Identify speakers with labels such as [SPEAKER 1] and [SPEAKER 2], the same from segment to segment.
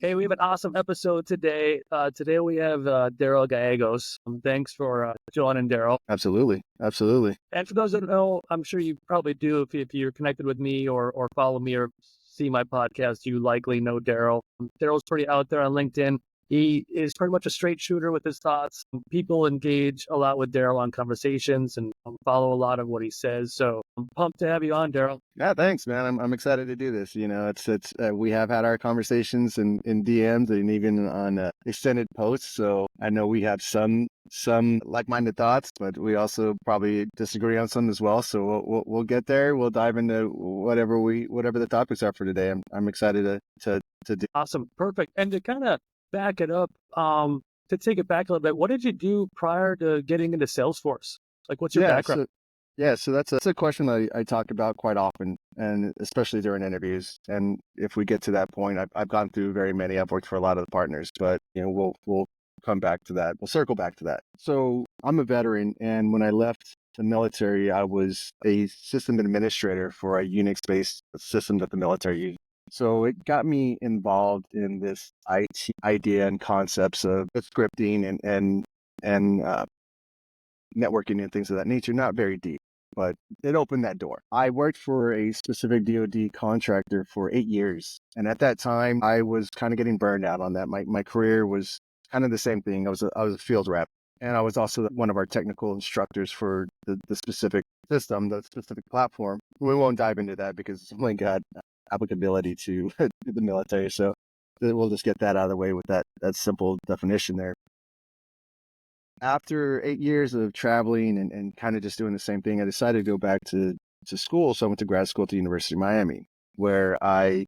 [SPEAKER 1] Hey, we have an awesome episode today. Today we have Darrell Gallegos. Thanks for joining, Darrell.
[SPEAKER 2] Absolutely. Absolutely.
[SPEAKER 1] And for those that don't know, I'm sure you probably do if you're connected with me or follow me or see my podcast, you likely know Darrell. Darrell's pretty out there on LinkedIn. He is pretty much a straight shooter with his thoughts. People engage a lot with Darrell on conversations and follow a lot of what he says. So I'm pumped to have you on, Darrell.
[SPEAKER 2] Yeah, thanks, man. I'm excited to do this. We have had our conversations in DMs and even on extended posts. So I know we have some like-minded thoughts, but we also probably disagree on some as well. So we'll get there. We'll dive into whatever the topics are for today. I'm excited to do.
[SPEAKER 1] Awesome. Perfect. And to kind of back it up, to take it back a little bit, what did you do prior to getting into Salesforce? Like, what's your
[SPEAKER 2] Yeah.
[SPEAKER 1] background?
[SPEAKER 2] So that's a question I talk about quite often, and especially during interviews. And if we get to that point, I've gone through very many. I've worked for a lot of the partners, but we'll come back to that. We'll circle back to that. So I'm a veteran, and when I left the military, I was a system administrator for a Unix-based system that the military used. So it got me involved in this IT idea and concepts of scripting and networking and things of that nature. Not very deep, but it opened that door. I worked for a specific DoD contractor for 8 years. And at that time, I was kind of getting burned out on that. My career was kind of the same thing. I was a field rep. And I was also one of our technical instructors for the specific system, the specific platform. We won't dive into that because it's only got applicability to the military. So we'll just get that out of the way with that simple definition there. After 8 years of traveling and kind of just doing the same thing, I decided to go back to school. So I went to grad school at the University of Miami, where I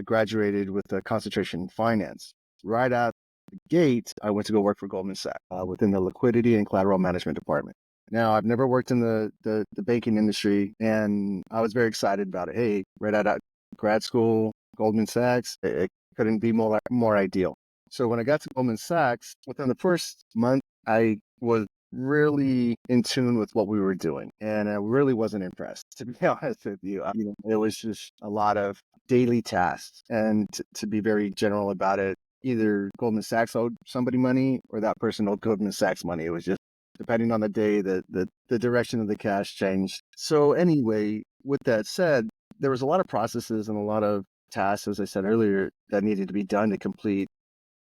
[SPEAKER 2] graduated with a concentration in finance. Right out the gate, I went to go work for Goldman Sachs within the liquidity and collateral management department. Now, I've never worked in the banking industry, and I was very excited about it. Hey, right out of grad school, Goldman Sachs, it couldn't be more ideal. So when I got to Goldman Sachs, within the first month, I was really in tune with what we were doing, and I really wasn't impressed, to be honest with you. I mean, it was just a lot of daily tasks, and to be very general about it, either Goldman Sachs owed somebody money or that person owed Goldman Sachs money. It was just depending on the day, the direction of the cash changed. So anyway, with that said, there was a lot of processes and a lot of tasks, as I said earlier, that needed to be done to complete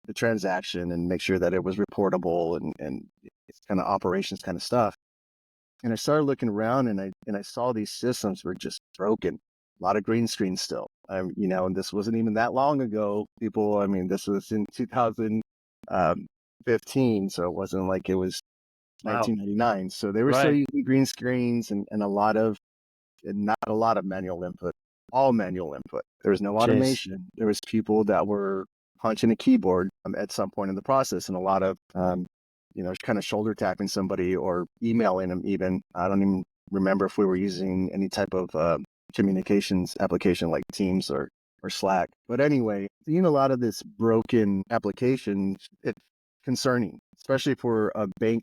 [SPEAKER 2] the transaction and make sure that it was reportable and it's kind of operations kind of stuff. And I started looking around and I saw these systems were just broken. A lot of green screen still. And this wasn't even that long ago. This was in 2015, so it wasn't like it was
[SPEAKER 1] Wow.
[SPEAKER 2] 1999. So they were still
[SPEAKER 1] Right.
[SPEAKER 2] using green screens and not a lot of manual input, all manual input. There was no
[SPEAKER 1] Jeez.
[SPEAKER 2] automation. There was people that were punching a keyboard at some point in the process, and a lot of kind of shoulder tapping somebody or emailing them. Even I don't even remember if we were using any type of communications application like Teams or Slack. But anyway, seeing a lot of this broken applications, it's concerning, especially for a bank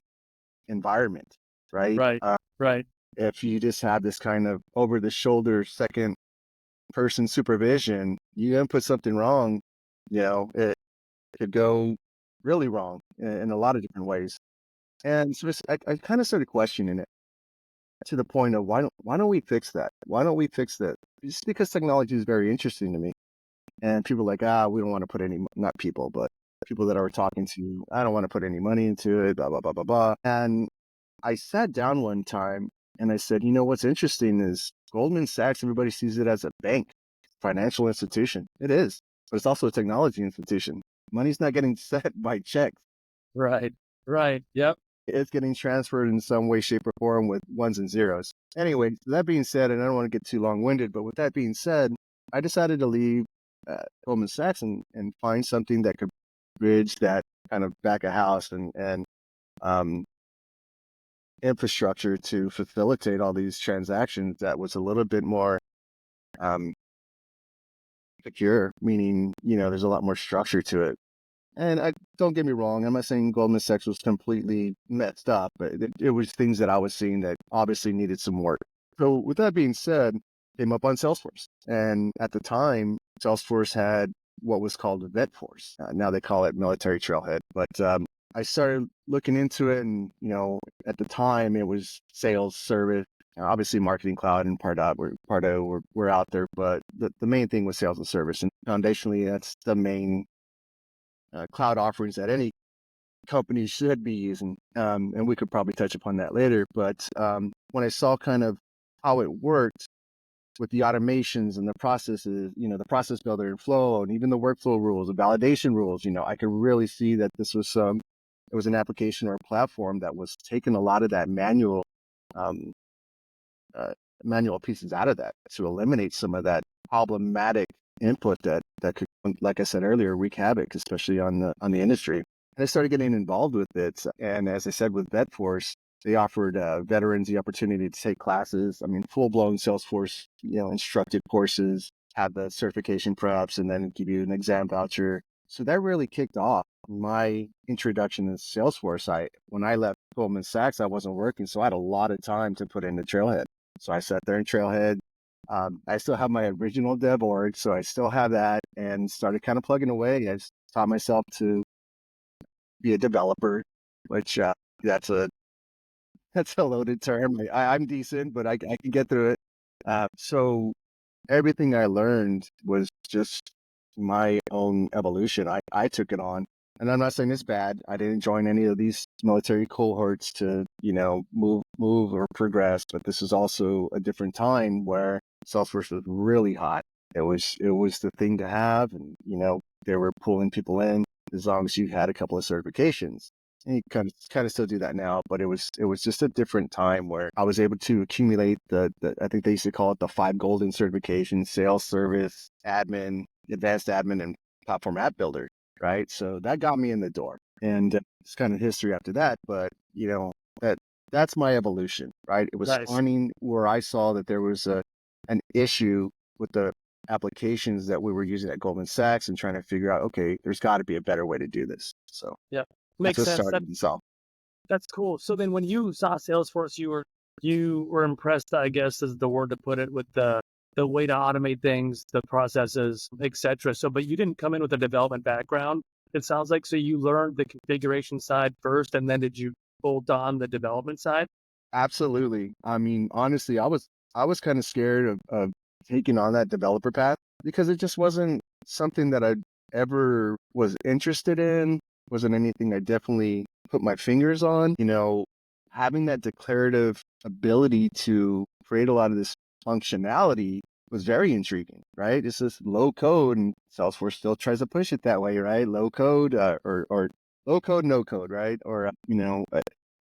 [SPEAKER 2] environment, right?
[SPEAKER 1] Right. Right.
[SPEAKER 2] If you just have this kind of over the shoulder second person supervision, you input something wrong, it could go really wrong in a lot of different ways. And so I kind of started questioning it to the point of why don't we fix that? Why don't we fix that? Just because technology is very interesting to me. And people are like, we don't want to put not people, but people that I were talking to, I don't want to put any money into it, blah, blah, blah, blah, blah. And I sat down one time and I said, what's interesting is Goldman Sachs, everybody sees it as a bank, financial institution. It is, but it's also a technology institution. Money's not getting sent by checks.
[SPEAKER 1] Right. Right. Yep.
[SPEAKER 2] It's getting transferred in some way, shape, or form with ones and zeros. Anyway, that being said, and I don't want to get too long-winded, but with that being said, I decided to leave Goldman Sachs and find something that could bridge that kind of back of house and infrastructure to facilitate all these transactions that was a little bit more secure, meaning, there's a lot more structure to it. And don't get me wrong, I'm not saying Goldman Sachs was completely messed up, but it was things that I was seeing that obviously needed some work. So with that being said, came up on Salesforce. And at the time, Salesforce had what was called a vet force. Now they call it military trailhead. But I started looking into it, and at the time it was sales, service, obviously marketing cloud and Pardo were out there, but the main thing was sales and service. And foundationally, that's the main cloud offerings that any company should be using. And we could probably touch upon that later. But when I saw kind of how it worked with the automations and the processes, the process builder and flow, and even the workflow rules, the validation rules, I could really see that this was it was an application or a platform that was taking a lot of that um, manual pieces out of that to eliminate some of that problematic input that could, like I said earlier, wreak havoc, especially on the industry. And I started getting involved with it. And as I said, with VetForce, they offered veterans the opportunity to take classes. I mean, full-blown Salesforce, instructed courses, have the certification preps, and then give you an exam voucher. So that really kicked off my introduction to Salesforce. When I left Goldman Sachs, I wasn't working, so I had a lot of time to put into Trailhead. So I sat there in Trailhead. I still have my original dev org, so I still have that, and started kind of plugging away. I just taught myself to be a developer, which that's a loaded term. I'm decent, but I can get through it. So everything I learned was just my own evolution. I took it on. And I'm not saying it's bad. I didn't join any of these military cohorts to, move or progress. But this is also a different time where Salesforce was really hot. It was the thing to have, and they were pulling people in as long as you had a couple of certifications. And you kind of still do that now, but it was just a different time where I was able to accumulate the I think they used to call it the 5 golden certifications: sales, service, admin, advanced admin, and platform app builder. Right. So that got me in the door, and it's kind of history after that. But that's my evolution, right? It was
[SPEAKER 1] Nice.
[SPEAKER 2] finding where I saw that there was an issue with the applications that we were using at Goldman Sachs, and trying to figure out, okay, there's got to be a better way to do this. So
[SPEAKER 1] Yeah,
[SPEAKER 2] that's
[SPEAKER 1] makes
[SPEAKER 2] what
[SPEAKER 1] sense.
[SPEAKER 2] started this all.
[SPEAKER 1] That's cool. So then when you saw Salesforce, you were impressed, I guess is the word to put it, with the way to automate things, the processes, etc. So, but you didn't come in with a development background, it sounds like. So you learned the configuration side first, and then did you bolt on the development side?
[SPEAKER 2] Absolutely. I mean, honestly, I was kind of scared of taking on that developer path, because it just wasn't something that I ever was interested in. Wasn't anything I definitely put my fingers on. Having that declarative ability to create a lot of this functionality was very intriguing, right? It's this low code, and Salesforce still tries to push it that way, right? Low code, or low code, no code, right? Or,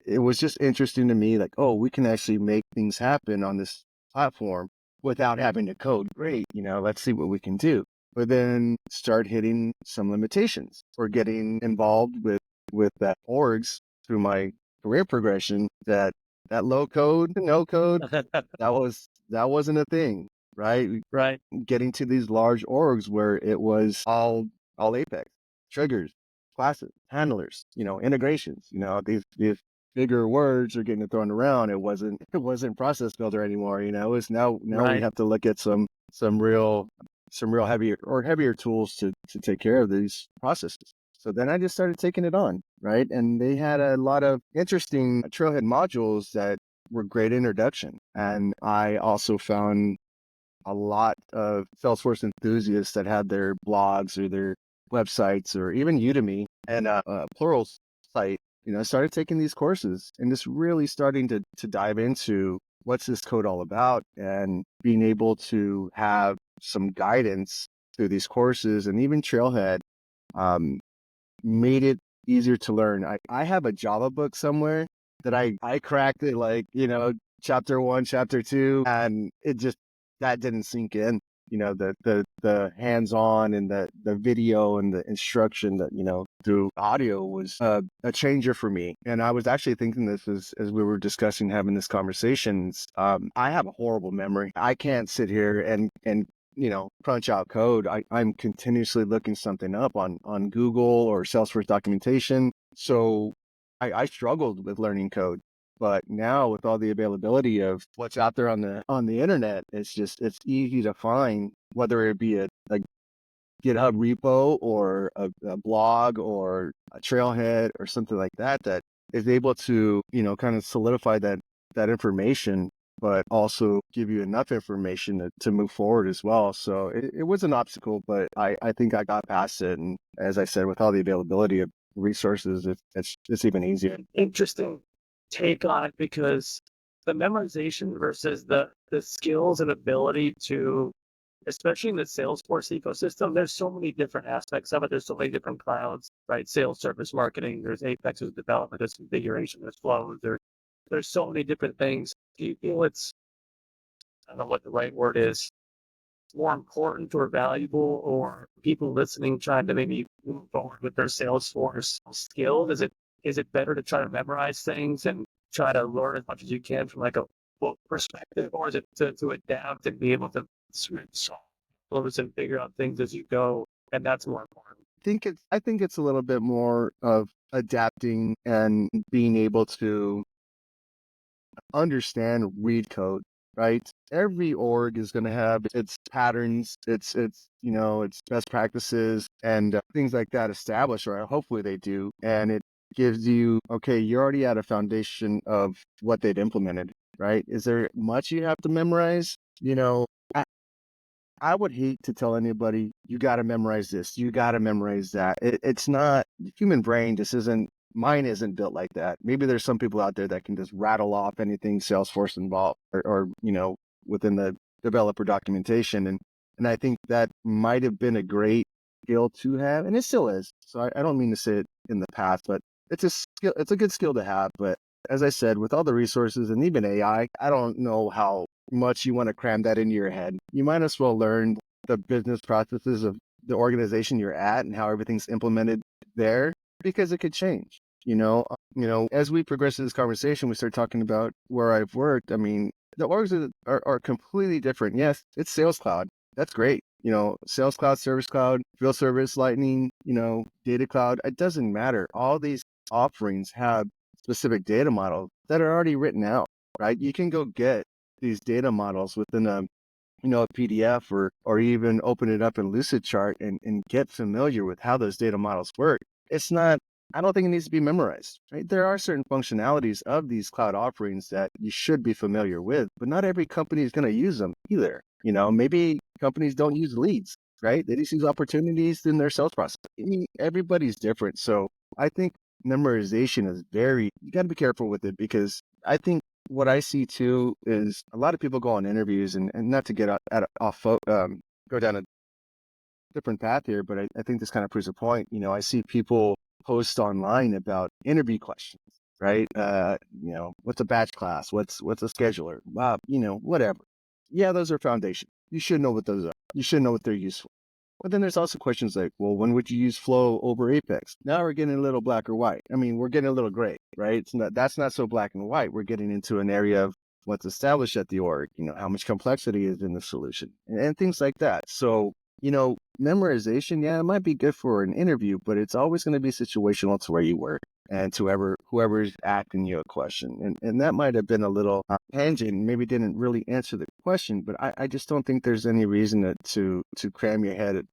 [SPEAKER 2] it was just interesting to me, like, oh, we can actually make things happen on this platform without having to code. Great. Let's see what we can do. But then start hitting some limitations, or getting involved with that orgs through my career progression, that low code, no code, that wasn't a thing, right?
[SPEAKER 1] Right.
[SPEAKER 2] Getting to these large orgs where it was all Apex, triggers, classes, handlers, integrations, these bigger words are getting thrown around. It wasn't process builder anymore. It's now we
[SPEAKER 1] Right.
[SPEAKER 2] have to look at some real heavier tools to take care of these processes. So then I just started taking it on, right? And they had a lot of interesting Trailhead modules that were great introduction. And I also found a lot of Salesforce enthusiasts that had their blogs or their websites, or even Udemy and Plural's site. Started taking these courses, and just really starting to dive into what's this code all about, and being able to have some guidance through these courses, and even Trailhead made it easier to learn. I have a Java book somewhere that I cracked it, like, chapter 1, chapter 2, and it just, that didn't sink in. The hands-on, and the video, and the instruction that, through audio was a changer for me. And I was actually thinking this as we were discussing, having this conversations. I have a horrible memory. I can't sit here and crunch out code. I'm continuously looking something up on Google or Salesforce documentation. So I struggled with learning code. But now, with all the availability of what's out there on the internet, it's easy to find, whether it be a GitHub repo or a blog or a trailhead or something like that that is able to, kind of solidify that information, but also give you enough information to move forward as well. So it was an obstacle, but I think I got past it. And as I said, with all the availability of resources, it's even easier.
[SPEAKER 1] Interesting take on it, because the memorization versus the skills and ability to, especially in the Salesforce ecosystem, there's so many different aspects of it. There's so many different clouds, right? Sales, service, marketing. There's Apex, there's development, there's configuration, there's flow. There's so many different things. Do you feel it's, I don't know what the right word is, more important or valuable, or people listening trying to maybe move forward with their Salesforce skills? Is it better to try to memorize things and try to learn as much as you can from like a book perspective, or is it to adapt and be able to solve problems and figure out things as you go, and that's more important?
[SPEAKER 2] I think it's a little bit more of adapting and being able to understand read code, right? Every org is going to have its patterns, its best practices and things like that established, or hopefully they do. And it gives you, okay, you're already at a foundation of what they've implemented, right? Is there much you have to memorize? I, I would hate to tell anybody, you got to memorize this, you got to memorize that. It's not the human brain. Mine isn't built like that. Maybe there's some people out there that can just rattle off anything Salesforce involved or within the developer documentation. And I think that might have been a great skill to have, and it still is. So I don't mean to say it in the past, but it's a skill, it's a good skill to have. But as I said, with all the resources and even AI, I don't know how much you want to cram that into your head. You might as well learn the business processes of the organization you're at and how everything's implemented there, because it could change. As we progress in this conversation, we start talking about where I've worked. I mean, the orgs are completely different. Yes, it's Sales Cloud. That's great. Sales Cloud, Service Cloud, Field Service, Lightning, Data Cloud. It doesn't matter. All these offerings have specific data models that are already written out, right? You can go get these data models within a PDF or even open it up in Lucidchart and get familiar with how those data models work. It's not, I don't think it needs to be memorized, right? There are certain functionalities of these cloud offerings that you should be familiar with, but not every company is going to use them either. Maybe companies don't use leads, right? They just use opportunities in their sales process. I mean, everybody's different. So I think memorization is you got to be careful with it, because I think what I see too is a lot of people go on interviews and not to get go down a different path here, but I think this kind of proves a point. I see people post online about interview questions, right? What's a batch class? What's a scheduler? Whatever. Yeah, those are foundation. You should know what those are. You should know what they're used for. But then there's also questions like, well, when would you use flow over Apex? Now we're getting a little black or white. I mean, we're getting a little gray, right? That's not so black and white. We're getting into an area of what's established at the org, how much complexity is in the solution and things like that. So, memorization, yeah, it might be good for an interview, but it's always going to be situational to where you work and to whoever's asking you a question. And that might have been a little tangent, maybe didn't really answer the question, but I just don't think there's any reason to cram your head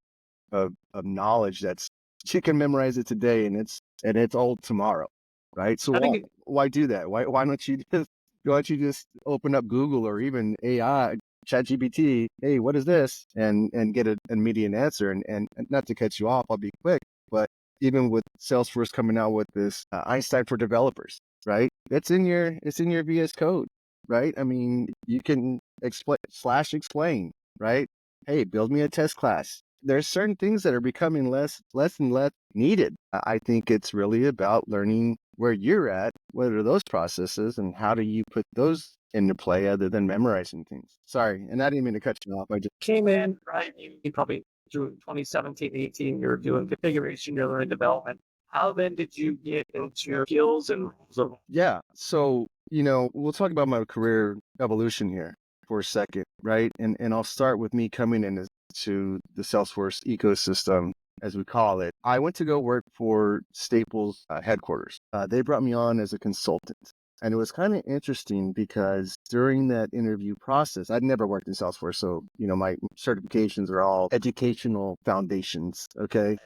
[SPEAKER 2] of knowledge that's, you can memorize it today and it's old tomorrow, right? So
[SPEAKER 1] I think
[SPEAKER 2] why do that? Why don't you just open up Google or even AI, ChatGPT? Hey, what is this? And get an immediate answer. And not to cut you off, I'll be quick. But even with Salesforce coming out with this Einstein for developers, right? It's in your VS Code, right? I mean, you can explain, right? Hey, build me a test class. There's certain things that are becoming less and less needed. I think it's really about learning where you're at, what are those processes, and how do you put those into play other than memorizing things. Sorry, and I didn't mean to cut you off. I just
[SPEAKER 1] came in, right? You probably through 2017, 18, you're doing configuration, you're learning development. How then did you get into skills and roles of?
[SPEAKER 2] Yeah. So, we'll talk about my career evolution here for a second, right? And I'll start with me coming into the Salesforce ecosystem, as we call it. I went to go work for Staples headquarters. They brought me on as a consultant. And it was kind of interesting because during that interview process, I'd never worked in Salesforce. So, my certifications are all educational foundations. Okay.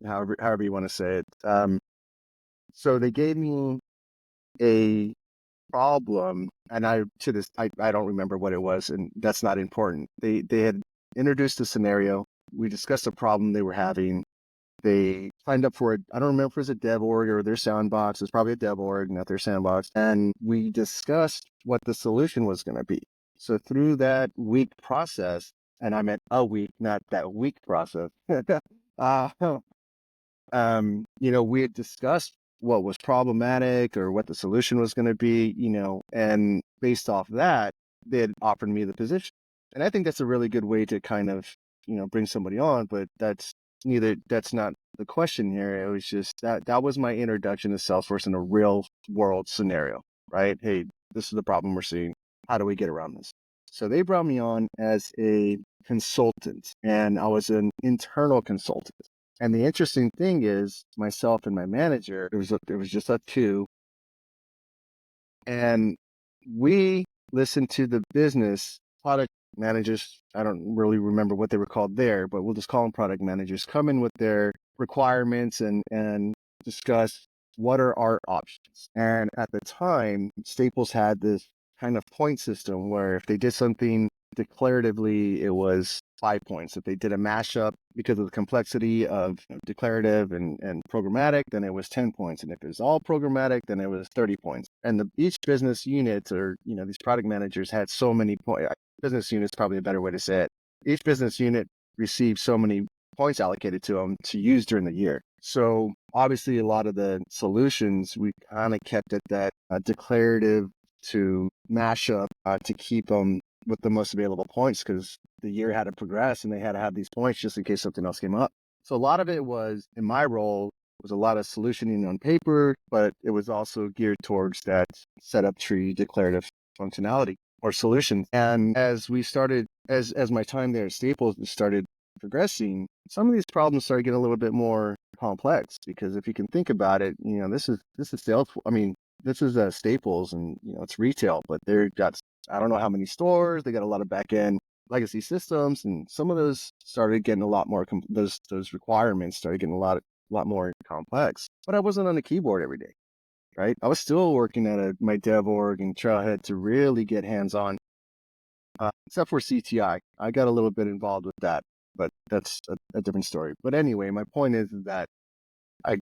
[SPEAKER 2] However you want to say it. So they gave me a problem, and I don't remember what it was, and that's not important. They had introduced a scenario. We discussed a problem they were having. They signed up for it. I don't remember if it was a dev org or their sandbox. It's probably a dev org, not their sandbox. And we discussed what the solution was going to be. So through that week process, and I meant a week, not that week process. uh, we had discussed what was problematic or what the solution was going to be, and based off that, they had offered me the position. And I think that's a really good way to kind of, bring somebody on, but that's not the question here. It was just that was my introduction to Salesforce in a real world scenario, right? Hey, this is the problem we're seeing. How do we get around this? So they brought me on as a consultant, and I was an internal consultant. And the interesting thing is, myself and my manager, it was just us two, and we listened to the business product managers. I don't really remember what they were called there, but we'll just call them product managers. Come in with their requirements and discuss what are our options. And at the time, Staples had this kind of point system where if they did something declaratively, it was 5 points. If they did a mashup because of the complexity of declarative and programmatic, then it was 10 points. And if it was all programmatic, then it was 30 points. And each business unit, or these product managers, had so many points. Business unit is probably a better way to say it. Each business unit received so many points allocated to them to use during the year. So obviously a lot of the solutions, we kind of kept it that declarative to mashup to keep them with the most available points, because the year had to progress and they had to have these points just in case something else came up. So a lot of it was, in my role, was a lot of solutioning on paper, but it was also geared towards that setup tree declarative functionality or solutions. And as my time there at Staples started progressing, some of these problems started getting a little bit more complex, because if you can think about it, this is sales. I mean, this is Staples, and it's retail, but they've got, I don't know how many stores. They got a lot of back end legacy systems, and some of those started getting a lot more. Those requirements started getting a lot more complex. But I wasn't on the keyboard every day, right? I was still working at my dev org and Trailhead to really get hands on. Except for CTI, I got a little bit involved with that, but that's a different story. But anyway, my point is that I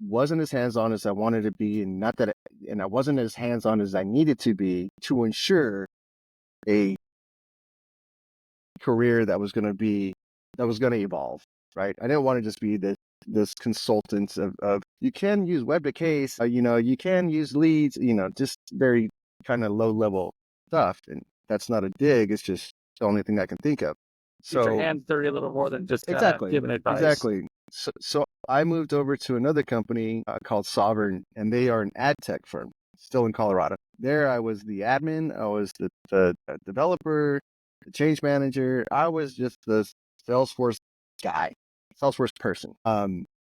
[SPEAKER 2] wasn't as hands-on as I wanted to be, and I wasn't as hands-on as I needed to be to ensure a career that was going to evolve, right? I didn't want to just be this consultant of you can use web to case, you can use leads, just very kind of low level stuff. And that's not a dig. It's just the only thing I can think of.
[SPEAKER 1] Get your
[SPEAKER 2] So
[SPEAKER 1] hands dirty a little more than just
[SPEAKER 2] exactly,
[SPEAKER 1] giving advice.
[SPEAKER 2] exactly. So I moved over to another company called Sovereign, and they are an ad tech firm, still in Colorado. There, I was the admin, I was the developer, the change manager. I was just the Salesforce guy, Salesforce person.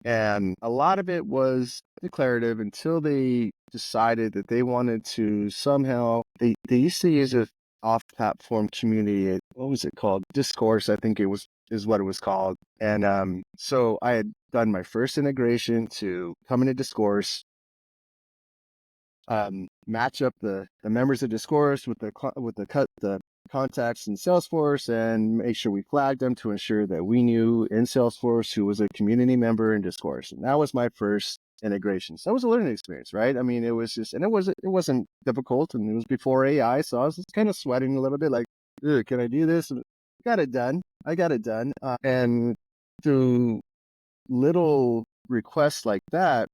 [SPEAKER 2] And a lot of it was declarative until they decided that they wanted to somehow. They used to use a off-platform community. What was it called? Discourse, I think is what it was called. And so I had done my first integration to come into Discourse, match up the members of Discourse with the contacts in Salesforce, and make sure we flagged them to ensure that we knew in Salesforce who was a community member in Discourse. And that was my first integration. So that was a learning experience, right? I mean, it was just, and it wasn't difficult, and it was before AI, so I was just kind of sweating a little bit, like, can I do this? And I got it done. And through little requests like that,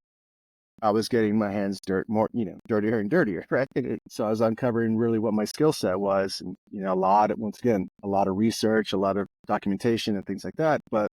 [SPEAKER 2] I was getting my hands dirtier and dirtier, right? So I was uncovering really what my skill set was, and a lot of research, a lot of documentation and things like that. But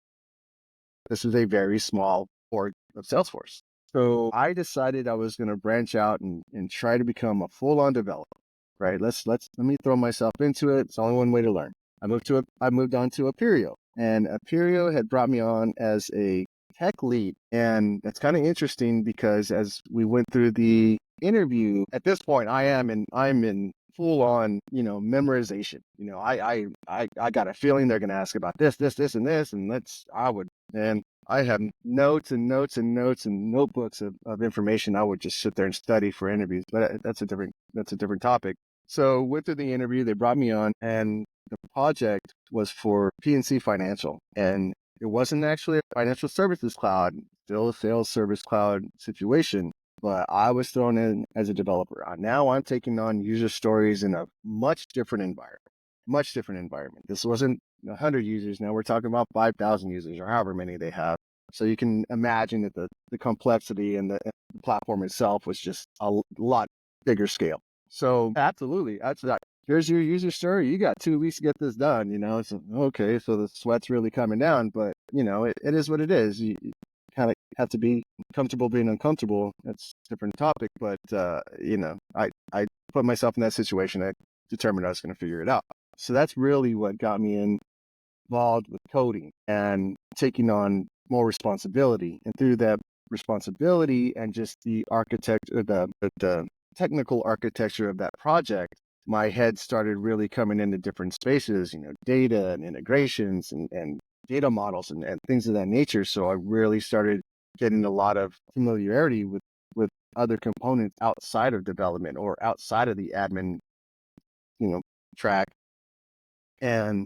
[SPEAKER 2] this is a very small org of Salesforce. So I decided I was going to branch out and try to become a full-on developer, right? Let me throw myself into it. It's only one way to learn. I moved on to Aperio, and Aperio had brought me on as a tech lead. And that's kind of interesting because as we went through the interview, at this point, I'm in full on, memorization. I got a feeling they're going to ask about this, and this, and and I have notes and notes and notes and notebooks of information I would just sit there and study for interviews. But that's a different topic. So went through the interview, they brought me on, and the project was for PNC Financial. And it wasn't actually a financial services cloud, still a sales service cloud situation, but I was thrown in as a developer. Now I'm taking on user stories in a much different environment. This wasn't 100 users. Now we're talking about 5,000 users or however many they have. So you can imagine that the complexity and the platform itself was just a lot bigger scale. So absolutely, that's that. Here's your user story. You got 2 weeks to get this done. So okay, so the sweat's really coming down, but it is what it is. You kind of have to be comfortable being uncomfortable. That's a different topic, but I put myself in that situation. I determined I was going to figure it out. So that's really what got me involved with coding and taking on more responsibility. And through that responsibility and just the the technical architecture of that project, my head started really coming into different spaces, data and integrations and data models and things of that nature. So I really started getting a lot of familiarity with other components outside of development or outside of the admin, track. And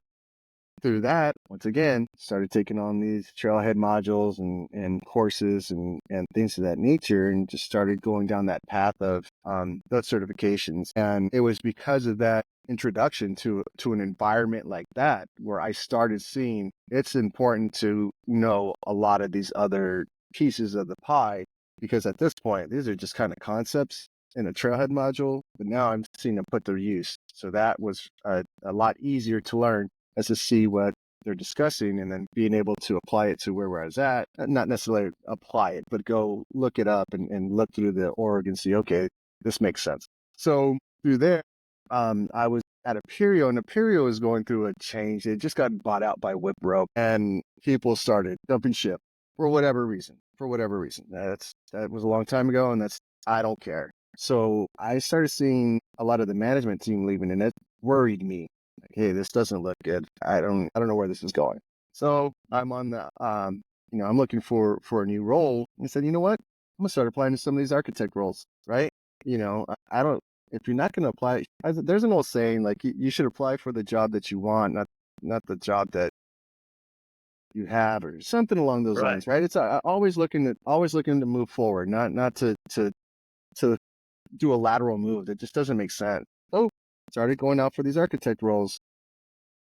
[SPEAKER 2] through that, once again, started taking on these trailhead modules and courses and things of that nature, and just started going down that path of those certifications. And it was because of that introduction to an environment like that where I started seeing it's important to know a lot of these other pieces of the pie, because at this point, these are just kind of concepts in a trailhead module, but now I'm seeing them put their use. So that was a lot easier to learn as to see what they're discussing and then being able to apply it to where I was at. Not necessarily apply it, but go look it up and look through the org and see, okay, this makes sense. So through there, I was at Aperio, and Aperio was going through a change. It just got bought out by Wipro, and people started dumping ship for whatever reason. That was a long time ago, and I don't care. So I started seeing a lot of the management team leaving, and it worried me. Like, hey, this doesn't look good. I don't know where this is going. So I'm on the I'm looking for a new role. And I said, you know what? I'm gonna start applying to some of these architect roles, right? I don't. If you're not gonna apply, there's an old saying like you should apply for the job that you want, not the job that you have, or something along those
[SPEAKER 1] Right.
[SPEAKER 2] lines, right? It's always looking to move forward, not to do a lateral move that just doesn't make sense. So started going out for these architect roles,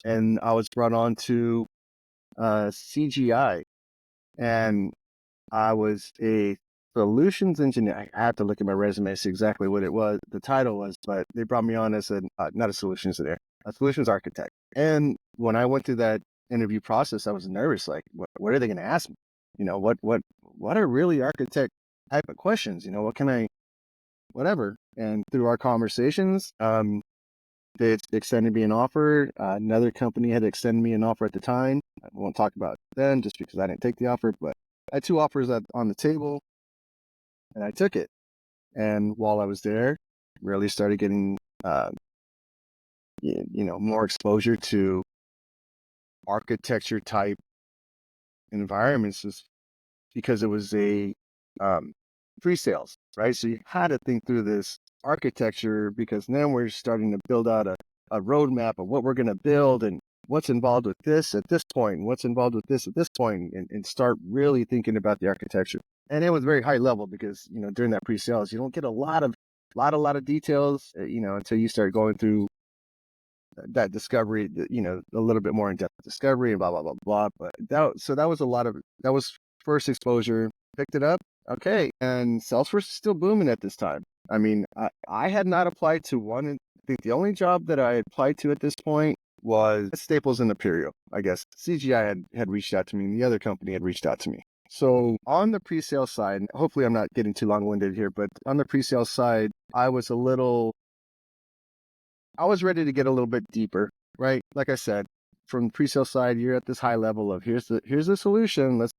[SPEAKER 2] and I was brought on to CGI, and I was a solutions engineer. I have to look at my resume to see exactly what it was, the title was, but they brought me on as not a solutions engineer, a solutions architect. And when I went through that interview process, I was nervous. Like, what are they going to ask me? What are really architect type of questions? What can I, whatever. And through our conversations, they extended me an offer. Another company had extended me an offer at the time. I won't talk about it then just because I didn't take the offer, but I had 2 offers on the table, and I took it. And while I was there, really started getting, more exposure to architecture type environments, just because it was a pre-sales, right? So you had to think through this architecture, because then we're starting to build out a roadmap of what we're going to build and what's involved with this at this point, and what's involved with this at this point, and start really thinking about the architecture. And it was very high level because, during that pre-sales, you don't get a lot of details, until you start going through that discovery, a little bit more in-depth discovery and blah, blah, blah, blah. But that was first exposure, picked it up. Okay. And Salesforce is still booming at this time. I mean, I had not applied to one. I think the only job that I applied to at this point was Staples and Imperial, I guess. CGI had reached out to me, and the other company had reached out to me. So on the pre-sale side, hopefully I'm not getting too long-winded here, but on the pre-sale side, I was ready to get a little bit deeper, right? Like I said, from the pre-sale side, you're at this high level of here's the solution. Let's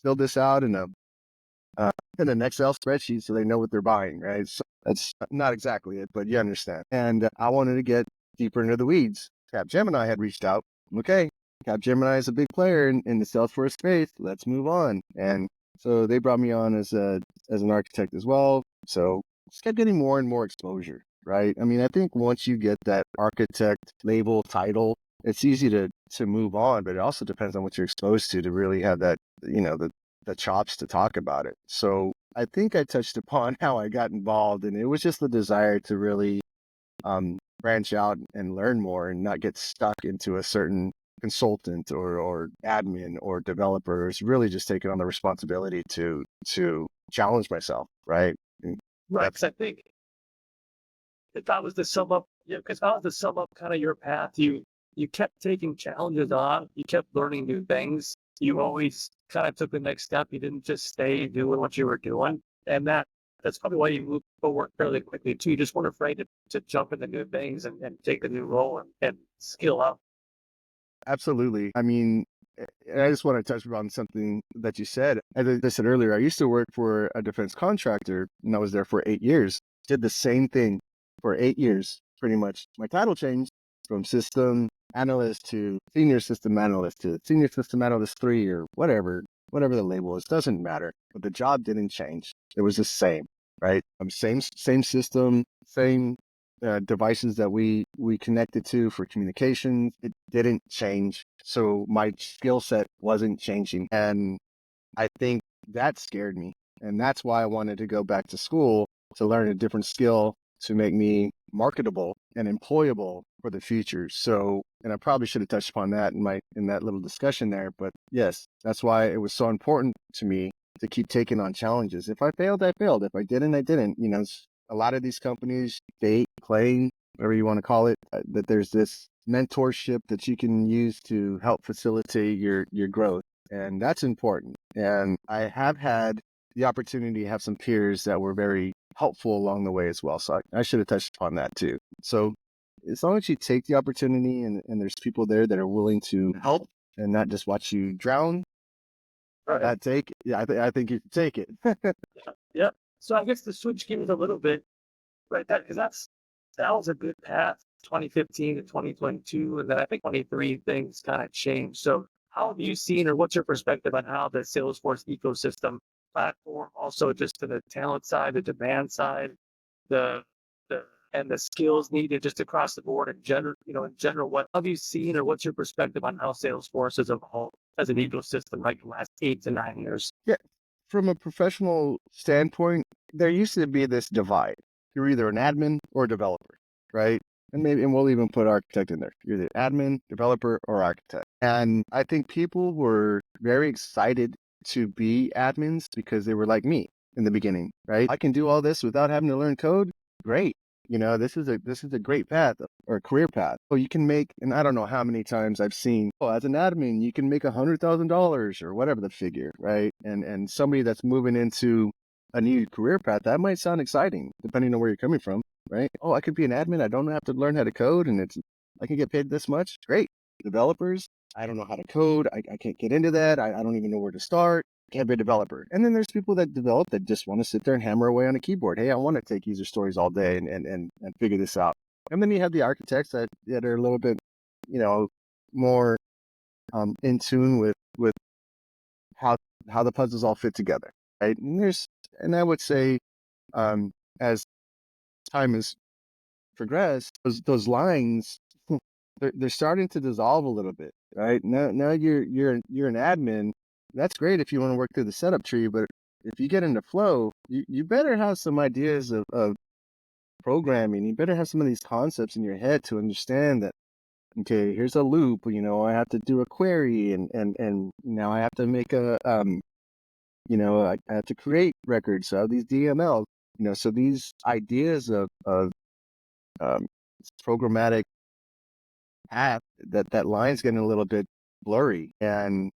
[SPEAKER 2] fill this out in an Excel spreadsheet so they know what they're buying, right? So that's not exactly it, but you understand. And I wanted to get deeper into the weeds. Capgemini had reached out. Okay, Capgemini is a big player in the Salesforce space. Let's move on. And so they brought me on as an architect as well. So just kept getting more and more exposure, right? I mean, I think once you get that architect label title, it's easy to move on, but it also depends on what you're exposed to really have that, the chops to talk about it. So I think I touched upon how I got involved, and it was just the desire to really branch out and learn more and not get stuck into a certain consultant or admin or developer. It's really just taking on the responsibility to challenge myself, right?
[SPEAKER 1] Right. 'Cause I think if I was to sum up, yeah, because if I was to sum up kind of your path, you kept taking challenges on, you kept learning new things. You always kind of took the next step. You didn't just stay doing what you were doing, and that's probably why you moved forward fairly quickly too. You just weren't afraid to jump into new things and take the new role and skill up.
[SPEAKER 2] Absolutely. I mean, I just want to touch upon something that you said. As I said earlier, I used to work for a defense contractor, and I was there for 8 years. Did the same thing for 8 years, pretty much. My title changed from system analyst to senior system analyst to senior system analyst 3 or whatever the label is. Doesn't matter. But the job didn't change. It was the same, right? Same system, same devices that we connected to for communications. It didn't change. So my skill set wasn't changing. And I think that scared me. And that's why I wanted to go back to school to learn a different skill to make me marketable and employable for the future. So, and I probably should have touched upon that in that little discussion there. But yes, that's why it was so important to me to keep taking on challenges. If I failed, I failed. If I didn't, I didn't. A lot of these companies, they claim, whatever you want to call it, that there's this mentorship that you can use to help facilitate your growth. And that's important. And I have had the opportunity to have some peers that were very helpful along the way as well. So I should have touched upon that too. So as long as you take the opportunity and there's people there that are willing to help and not just watch you drown,
[SPEAKER 1] Right.
[SPEAKER 2] I think you can take it.
[SPEAKER 1] Yeah. So I guess to switch gears a little bit, right? Because that was a good path, 2015 to 2022, and then I think 23 things kind of changed. So how have you seen, or what's your perspective on how the Salesforce ecosystem platform, also just to the talent side, the demand side, the the and the skills needed just across the board in general, what have you seen, or what's your perspective on how Salesforce has evolved as an ecosystem like the last 8 to 9 years?
[SPEAKER 2] Yeah. From a professional standpoint, there used to be this divide. You're either an admin or a developer, right? And we'll even put architect in there. You're either admin, developer, or architect. And I think people were very excited to be admins because they were like me in the beginning, right? I can do all this without having to learn code. Great. This is a great path or career path. So you can make, and I don't know how many times I've seen, as an admin, you can make $100,000 or whatever the figure, right? And somebody that's moving into a new career path, that might sound exciting depending on where you're coming from, right? Oh, I could be an admin. I don't have to learn how to code, and I can get paid this much. Great. Developers, I don't know how to code. I can't get into that. I don't even know where to start. Can't be a developer. And then there's people that develop that just want to sit there and hammer away on a keyboard. Hey, I want to take user stories all day and figure this out. And then you have the architects that are a little bit, more in tune with how the puzzles all fit together, right? And I would say, as time has progressed, those lines they're starting to dissolve a little bit, right? Now you're an admin. That's great if you want to work through the setup tree, but if you get into flow, you better have some ideas of programming. You better have some of these concepts in your head to understand that, okay, here's a loop, I have to do a query and now I have to make I have to create records. So I have these DMLs, so these ideas of um, programmatic path, that line's getting a little bit blurry. And,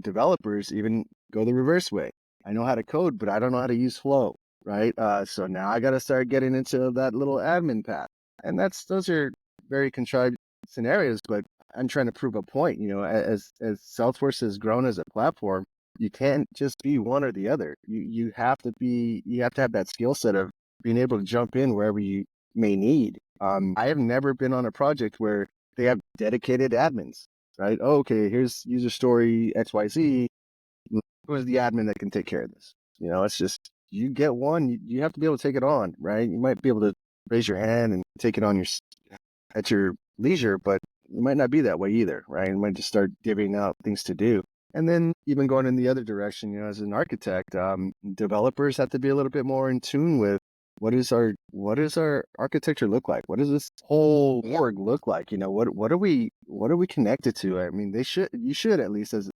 [SPEAKER 2] developers even go the reverse way. I know how to code, but I don't know how to use flow, right? So now I got to start getting into that little admin path. And those are very contrived scenarios, but I'm trying to prove a point, as Salesforce has grown as a platform, you can't just be one or the other. You have to have that skill set of being able to jump in wherever you may need. I have never been on a project where they have dedicated admins, right? Oh, okay, here's user story XYZ. Who's the admin that can take care of this? It's just you get one, you have to be able to take it on, right? You might be able to raise your hand and take it on at your leisure, but it might not be that way either, right? You might just start divvying out things to do. And then even going in the other direction, as an architect, developers have to be a little bit more in tune with what does our architecture look like? What does this whole org look like? What are we connected to? I mean, you should at least, as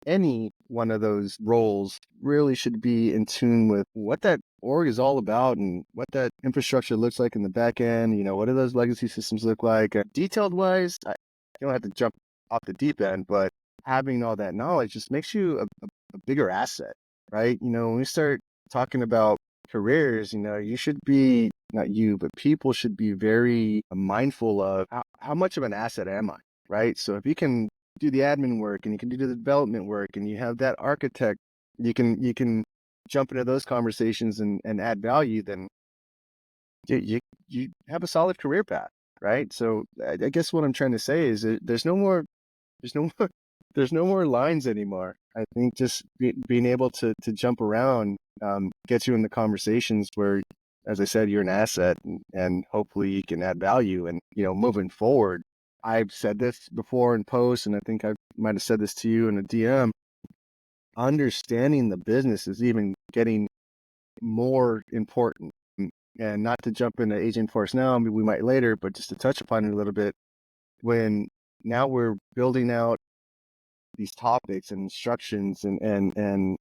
[SPEAKER 2] any one of those roles, really should be in tune with what that org is all about and what that infrastructure looks like in the back end. What do those legacy systems look like? Detailed wise, you don't have to jump off the deep end, but having all that knowledge just makes you a bigger asset, right? When we start talking about careers, you should be, not you, but people should be very mindful of how much of an asset am I, right? So if you can do the admin work and you can do the development work and you have that architect, you can jump into those conversations and add value, then you have a solid career path, right? So I guess what I'm trying to say is that there's no more there's no more lines anymore. I think just being able to jump around gets you in the conversations where, as I said, you're an asset and hopefully you can add value. And moving forward, I've said this before in posts, and I think I might have said this to you in a DM. Understanding the business is even getting more important. And not to jump into Agentforce now, maybe we might later, but just to touch upon it a little bit, when now we're building out these topics and instructions and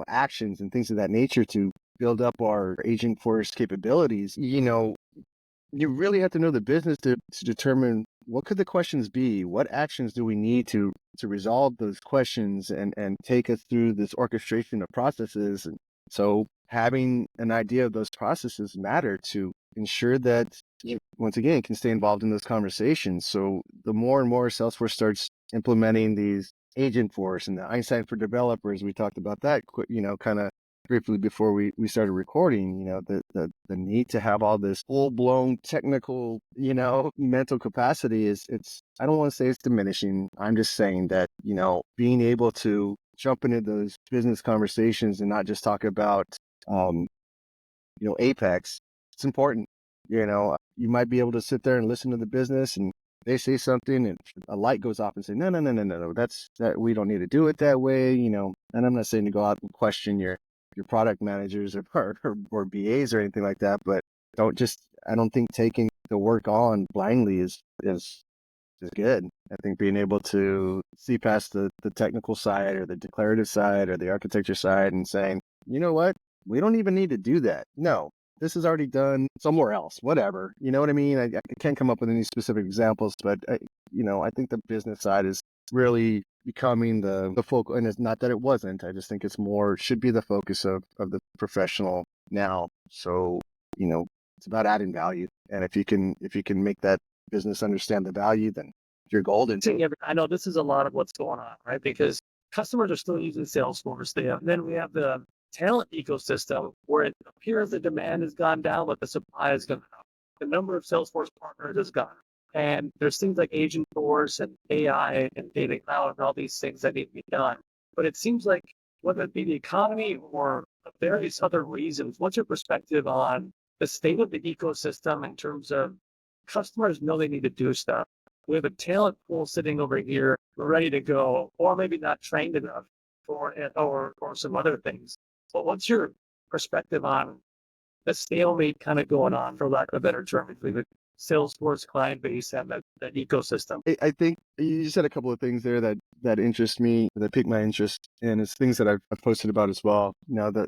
[SPEAKER 2] actions and things of that nature to build up our Agentforce capabilities, you really have to know the business to determine what could the questions be, what actions do we need to resolve those questions and take us through this orchestration of processes. And so having an idea of those processes matter to ensure that you, once again, can stay involved in those conversations. So the more and more Salesforce starts implementing these Agentforce and the Einstein for developers, we talked about that, kind of briefly before we started recording, the need to have all this full-blown technical, mental capacity I don't want to say it's diminishing. I'm just saying that, being able to jump into those business conversations and not just talk about, Apex, it's important. You might be able to sit there and listen to the business and they say something and a light goes off and say, no, that we don't need to do it that way, and I'm not saying to go out and question your product managers or BAs or anything like that, but I don't think taking the work on blindly is good. I think being able to see past the technical side or the declarative side or the architecture side and saying, you know what, we don't even need to do that. No, this is already done somewhere else, whatever. You know what I mean? I can't come up with any specific examples, but I think the business side is really becoming the focal, and it's not that it wasn't. I just think it's should be the focus of the professional now. So, it's about adding value. And if you can make that business understand the value, then you're golden.
[SPEAKER 1] I know this is a lot of what's going on, right? Because customers are still using Salesforce. Then we have the talent ecosystem where it appears the demand has gone down, but the supply has gone up. The number of Salesforce partners has gone up. And there's things like Agentforce and AI and data cloud and all these things that need to be done. But it seems like whether it be the economy or various other reasons, what's your perspective on the state of the ecosystem in terms of customers know they need to do stuff? We have a talent pool sitting over here ready to go, or maybe not trained enough for it, or some other things. But what's your perspective on the stalemate kind of going on, for lack of a better term, between the Salesforce client base and that ecosystem?
[SPEAKER 2] I think you said a couple of things there that interest me, that pique my interest, and it's things that I've posted about as well. Now, the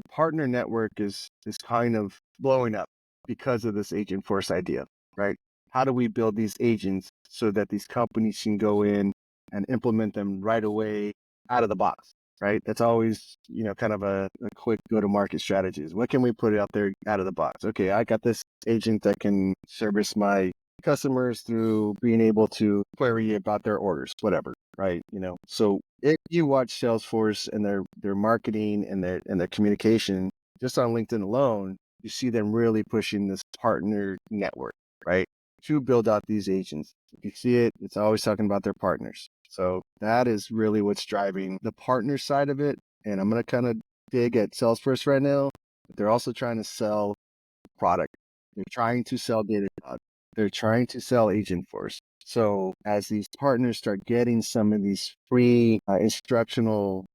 [SPEAKER 2] partner network is kind of blowing up because of this Agentforce idea, right? How do we build these agents so that these companies can go in and implement them right away out of the box, right? That's always, kind of a quick go-to-market strategies. What can we put out there out of the box? Okay, I got this agent that can service my customers through being able to query about their orders, whatever. right? So if you watch Salesforce and their marketing and their communication just on LinkedIn alone, you see them really pushing this partner network, right? To build out these agents. If you see it, it's always talking about their partners. So that is really what's driving the partner side of it. And I'm going to kind of dig at Salesforce right now, but they're also trying to sell product. They're trying to sell data cloud. They're trying to sell Agentforce. So as these partners start getting some of these free instructional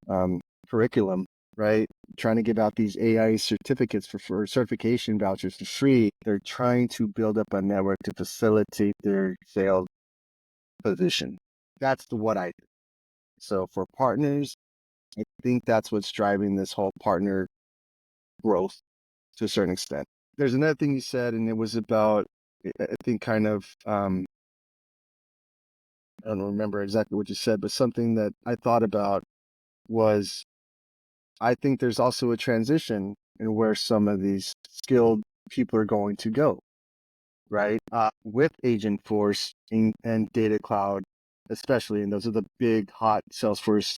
[SPEAKER 2] curriculum, right? Trying to give out these AI certificates for certification vouchers for free. They're trying to build up a network to facilitate their sales position. That's what I do. So for partners, I think that's what's driving this whole partner growth to a certain extent. There's another thing you said, and it was about, I think, kind of, I don't remember exactly what you said, but something that I thought about was I think there's also a transition in where some of these skilled people are going to go, right? With Agentforce and Data Cloud, especially, and those are the big hot Salesforce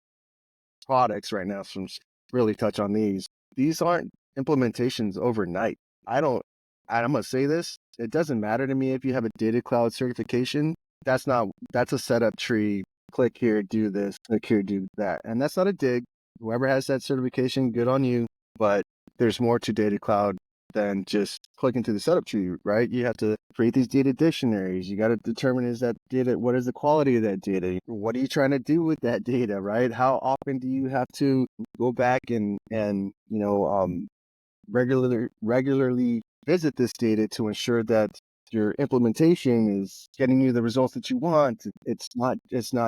[SPEAKER 2] products right now. So really touch on these. These aren't implementations overnight. I don't, I'm going to say this. It doesn't matter to me if you have a Data Cloud certification. That's a setup tree. Click here, do this, click here, do that. And that's not a dig. Whoever has that certification, good on you. But there's more to Data Cloud than just clicking through the setup tree, right? You have to create these data dictionaries. You got to determine, is that data, what is the quality of that data? What are you trying to do with that data, right? How often do you have to go back and regularly visit this data to ensure that your implementation is getting you the results that you want? It's not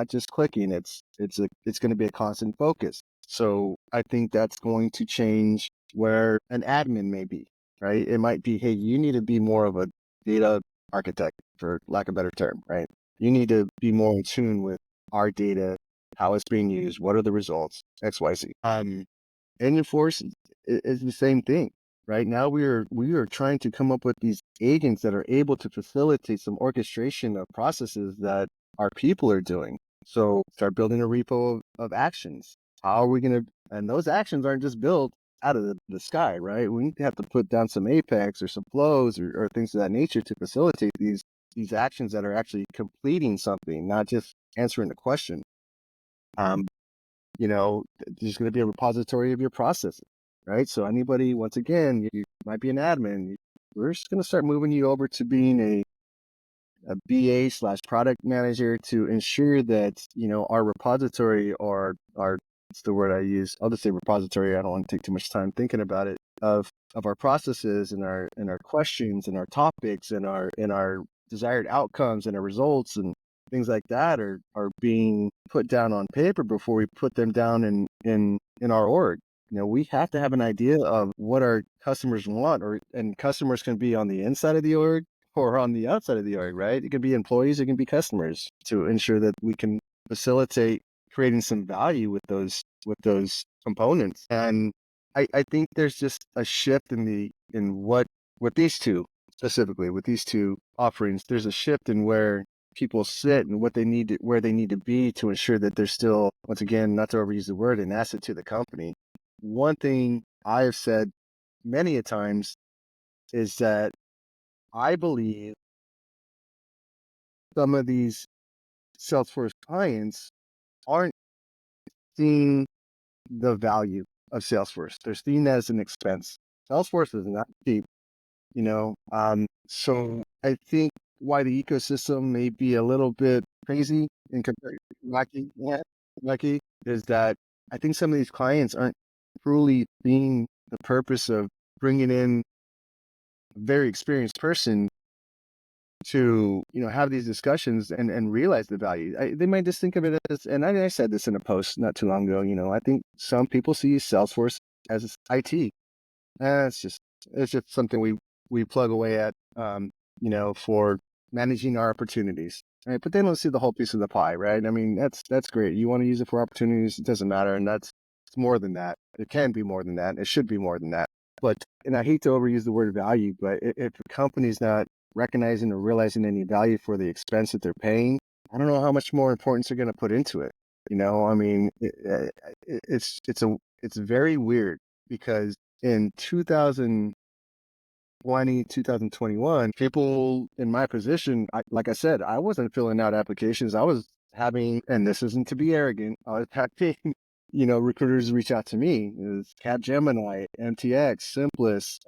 [SPEAKER 2] just clicking. It's going to be a constant focus. So I think that's going to change where an admin may be, right? It might be, hey, you need to be more of a data architect, for lack of a better term, right? You need to be more in tune with our data, how it's being used, what are the results, X, Y, Z. Engine Force is the same thing. Right now, we are trying to come up with these agents that are able to facilitate some orchestration of processes that our people are doing. So start building a repo of actions. How are we going to, and those actions aren't just built out of the sky, right? We need to have to put down some Apex or some flows or things of that nature to facilitate these actions that are actually completing something, not just answering a question. Um, there's going to be a repository of your processes, right? So anybody, once again, you might be an admin. We're just going to start moving you over to being a BA/product manager to ensure that, our repository or what's the word I use? I'll just say repository. I don't want to take too much time thinking about it, of our processes and our questions and our topics and our desired outcomes and our results and things like that are being put down on paper before we put them down in our org. We have to have an idea of what our customers want, and customers can be on the inside of the org or on the outside of the org, right? It can be employees, it can be customers, to ensure that we can facilitate creating some value with those components. And I think there's just a shift with these two, specifically with these two offerings. There's a shift in where people sit and where they need to be to ensure that they're still, once again, not to overuse the word, an asset to the company. One thing I have said many a times is that I believe some of these Salesforce clients aren't seeing the value of Salesforce. They're seeing that as an expense. Salesforce is not cheap, so I think why the ecosystem may be a little bit crazy in comparison to wacky is that I think some of these clients aren't truly seeing the purpose of bringing in a very experienced person to have these discussions and realize the value. They might just think of it as, and I said this in a post not too long ago. I think some people see Salesforce as IT. It's just something we plug away at, for managing our opportunities, right? But they don't see the whole piece of the pie, right? I mean, that's great. You want to use it for opportunities, it doesn't matter, and it's more than that. It can be more than that. It should be more than that. But, and I hate to overuse the word value, but if a company's not recognizing or realizing any value for the expense that they're paying, I don't know how much more importance they're going to put into it. I mean, it's very weird because in 2020, 2021, people in my position, like I said, I wasn't filling out applications. I was having, and this isn't to be arrogant, I was having, recruiters reach out to me. It was Capgemini, MTX, Simplus,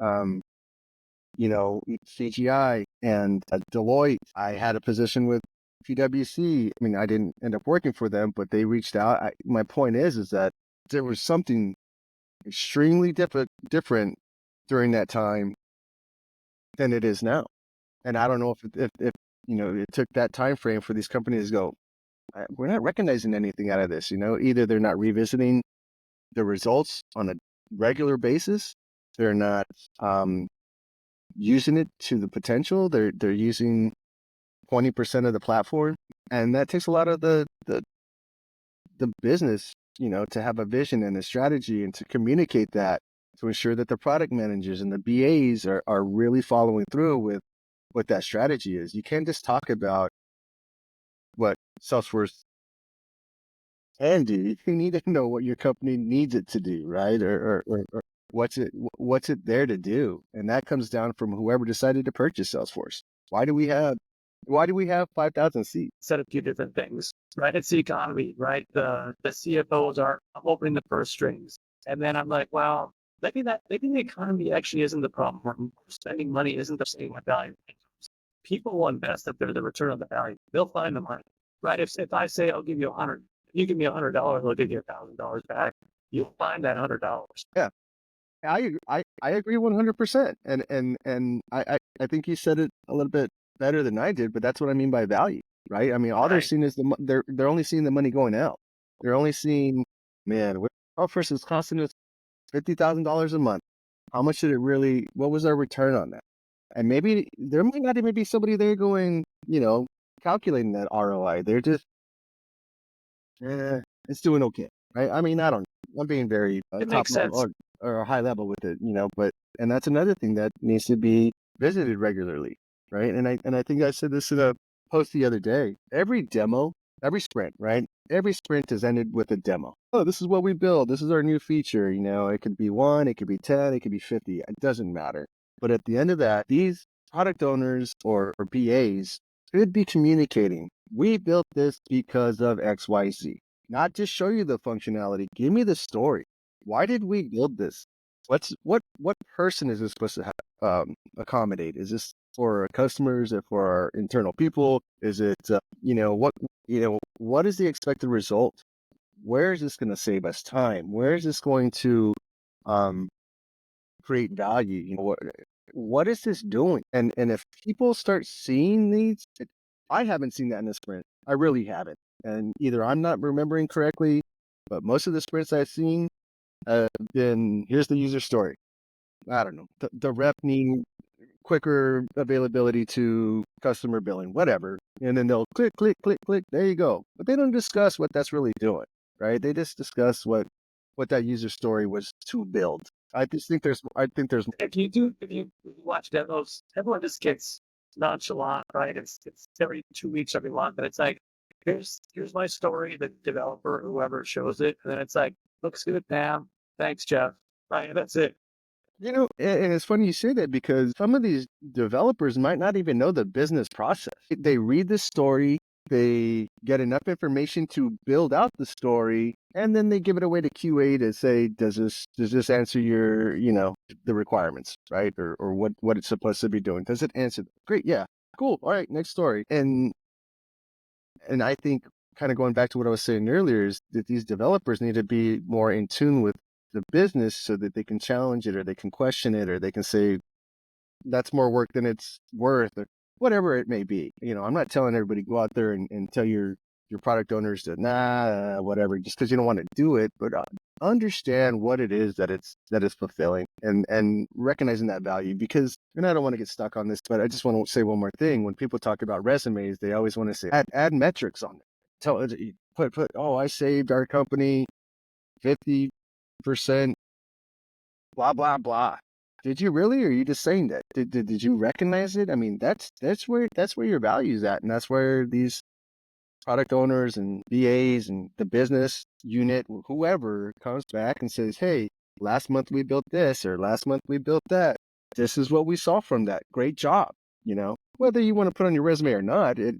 [SPEAKER 2] CGI and Deloitte. I had a position with PwC. I mean, I didn't end up working for them, but they reached out. My point is that there was something extremely different during that time than it is now. And I don't know if it took that time frame for these companies to go, we're not recognizing anything out of this. Either they're not revisiting the results on a regular basis, they're not using it to the potential. They're using 20% of the platform, and that takes a lot of the business, to have a vision and a strategy and to communicate that, to ensure that the product managers and the BAs are really following through with what that strategy is. You can't just talk about what Salesforce can do. You need to know what your company needs it to do, right? Or what's it there to do? And that comes down from whoever decided to purchase Salesforce. Why do we have 5,000 seats?
[SPEAKER 1] Said a few different things, right? It's the economy, right? The CFOs are opening the purse strings. And then I'm like, well, maybe the economy actually isn't the problem. Spending money isn't the same value. People will invest if they're the return on the value. They'll find the money, right? If I say I'll give you 100, you give me $100, I'll give you $1,000 back. You'll find that $100.
[SPEAKER 2] Yeah, I agree 100%. And I think you said it a little bit better than I did, but that's what I mean by value, right? I mean, all they're seeing is they're only seeing the money going out. They're only seeing, man, first it's costing us $50,000 a month. How much did it really? What was our return on that? And maybe there might not even be somebody there going, calculating that ROI. They're just, it's doing okay, right? I mean, I don't. I'm being very
[SPEAKER 1] It
[SPEAKER 2] top
[SPEAKER 1] makes sense.
[SPEAKER 2] level or high level with it, and that's another thing that needs to be visited regularly, right? And I think I said this in a post the other day. Every sprint, right? Every sprint is ended with a demo. Oh, this is what we build. This is our new feature. It could be 1, it could be 10, it could be 50. It doesn't matter. But at the end of that, these product owners or BAs should be communicating. We built this because of XYZ. Not just show you the functionality. Give me the story. Why did we build this? What person is this supposed to accommodate? Is this for our customers? Is it for our internal people? Is it what is the expected result? Where is this going to save us time? Where is this going to create value? What is this doing? And if people start seeing these, I haven't seen that in a sprint. I really haven't. And either I'm not remembering correctly, but most of the sprints I've seen have been, here's the user story. I don't know, the rep needing quicker availability to customer billing, whatever. And then they'll click, click, click, click. There you go. But they don't discuss what that's really doing, right? They just discuss what that user story was to build. I think there's
[SPEAKER 1] If you watch demos, everyone just gets nonchalant, right? It's every 2 weeks, every month, and it's like, here's my story, the developer, whoever shows it, and then it's like, looks good, Pam. Thanks, Jeff. Right, and that's it.
[SPEAKER 2] And it's funny you say that because some of these developers might not even know the business process. They read the story, they get enough information to build out the story, and then they give it away to QA to say, does this answer your, the requirements, right? Or what it's supposed to be doing? Does it answer? Great, yeah, cool. All right, next story. And I think kind of going back to what I was saying earlier is that these developers need to be more in tune with the business so that they can challenge it or they can question it or they can say that's more work than it's worth or whatever it may be. I'm not telling everybody go out there and tell your product owners to whatever just because you don't want to do it, but understand what it is that it's fulfilling and recognizing that value. Because, and I don't want to get stuck on this, but I just want to say one more thing. When people talk about resumes, they always want to say add metrics on it. Put I saved our company 50% blah blah blah. Did you really, or are you just saying that? Did you recognize it? I mean, that's where your value's at, and that's where these product owners and BAs and the business unit, whoever comes back and says, hey, last month we built this or last month we built that. This is what we saw from that. Great job. Whether you want to put on your resume or not, it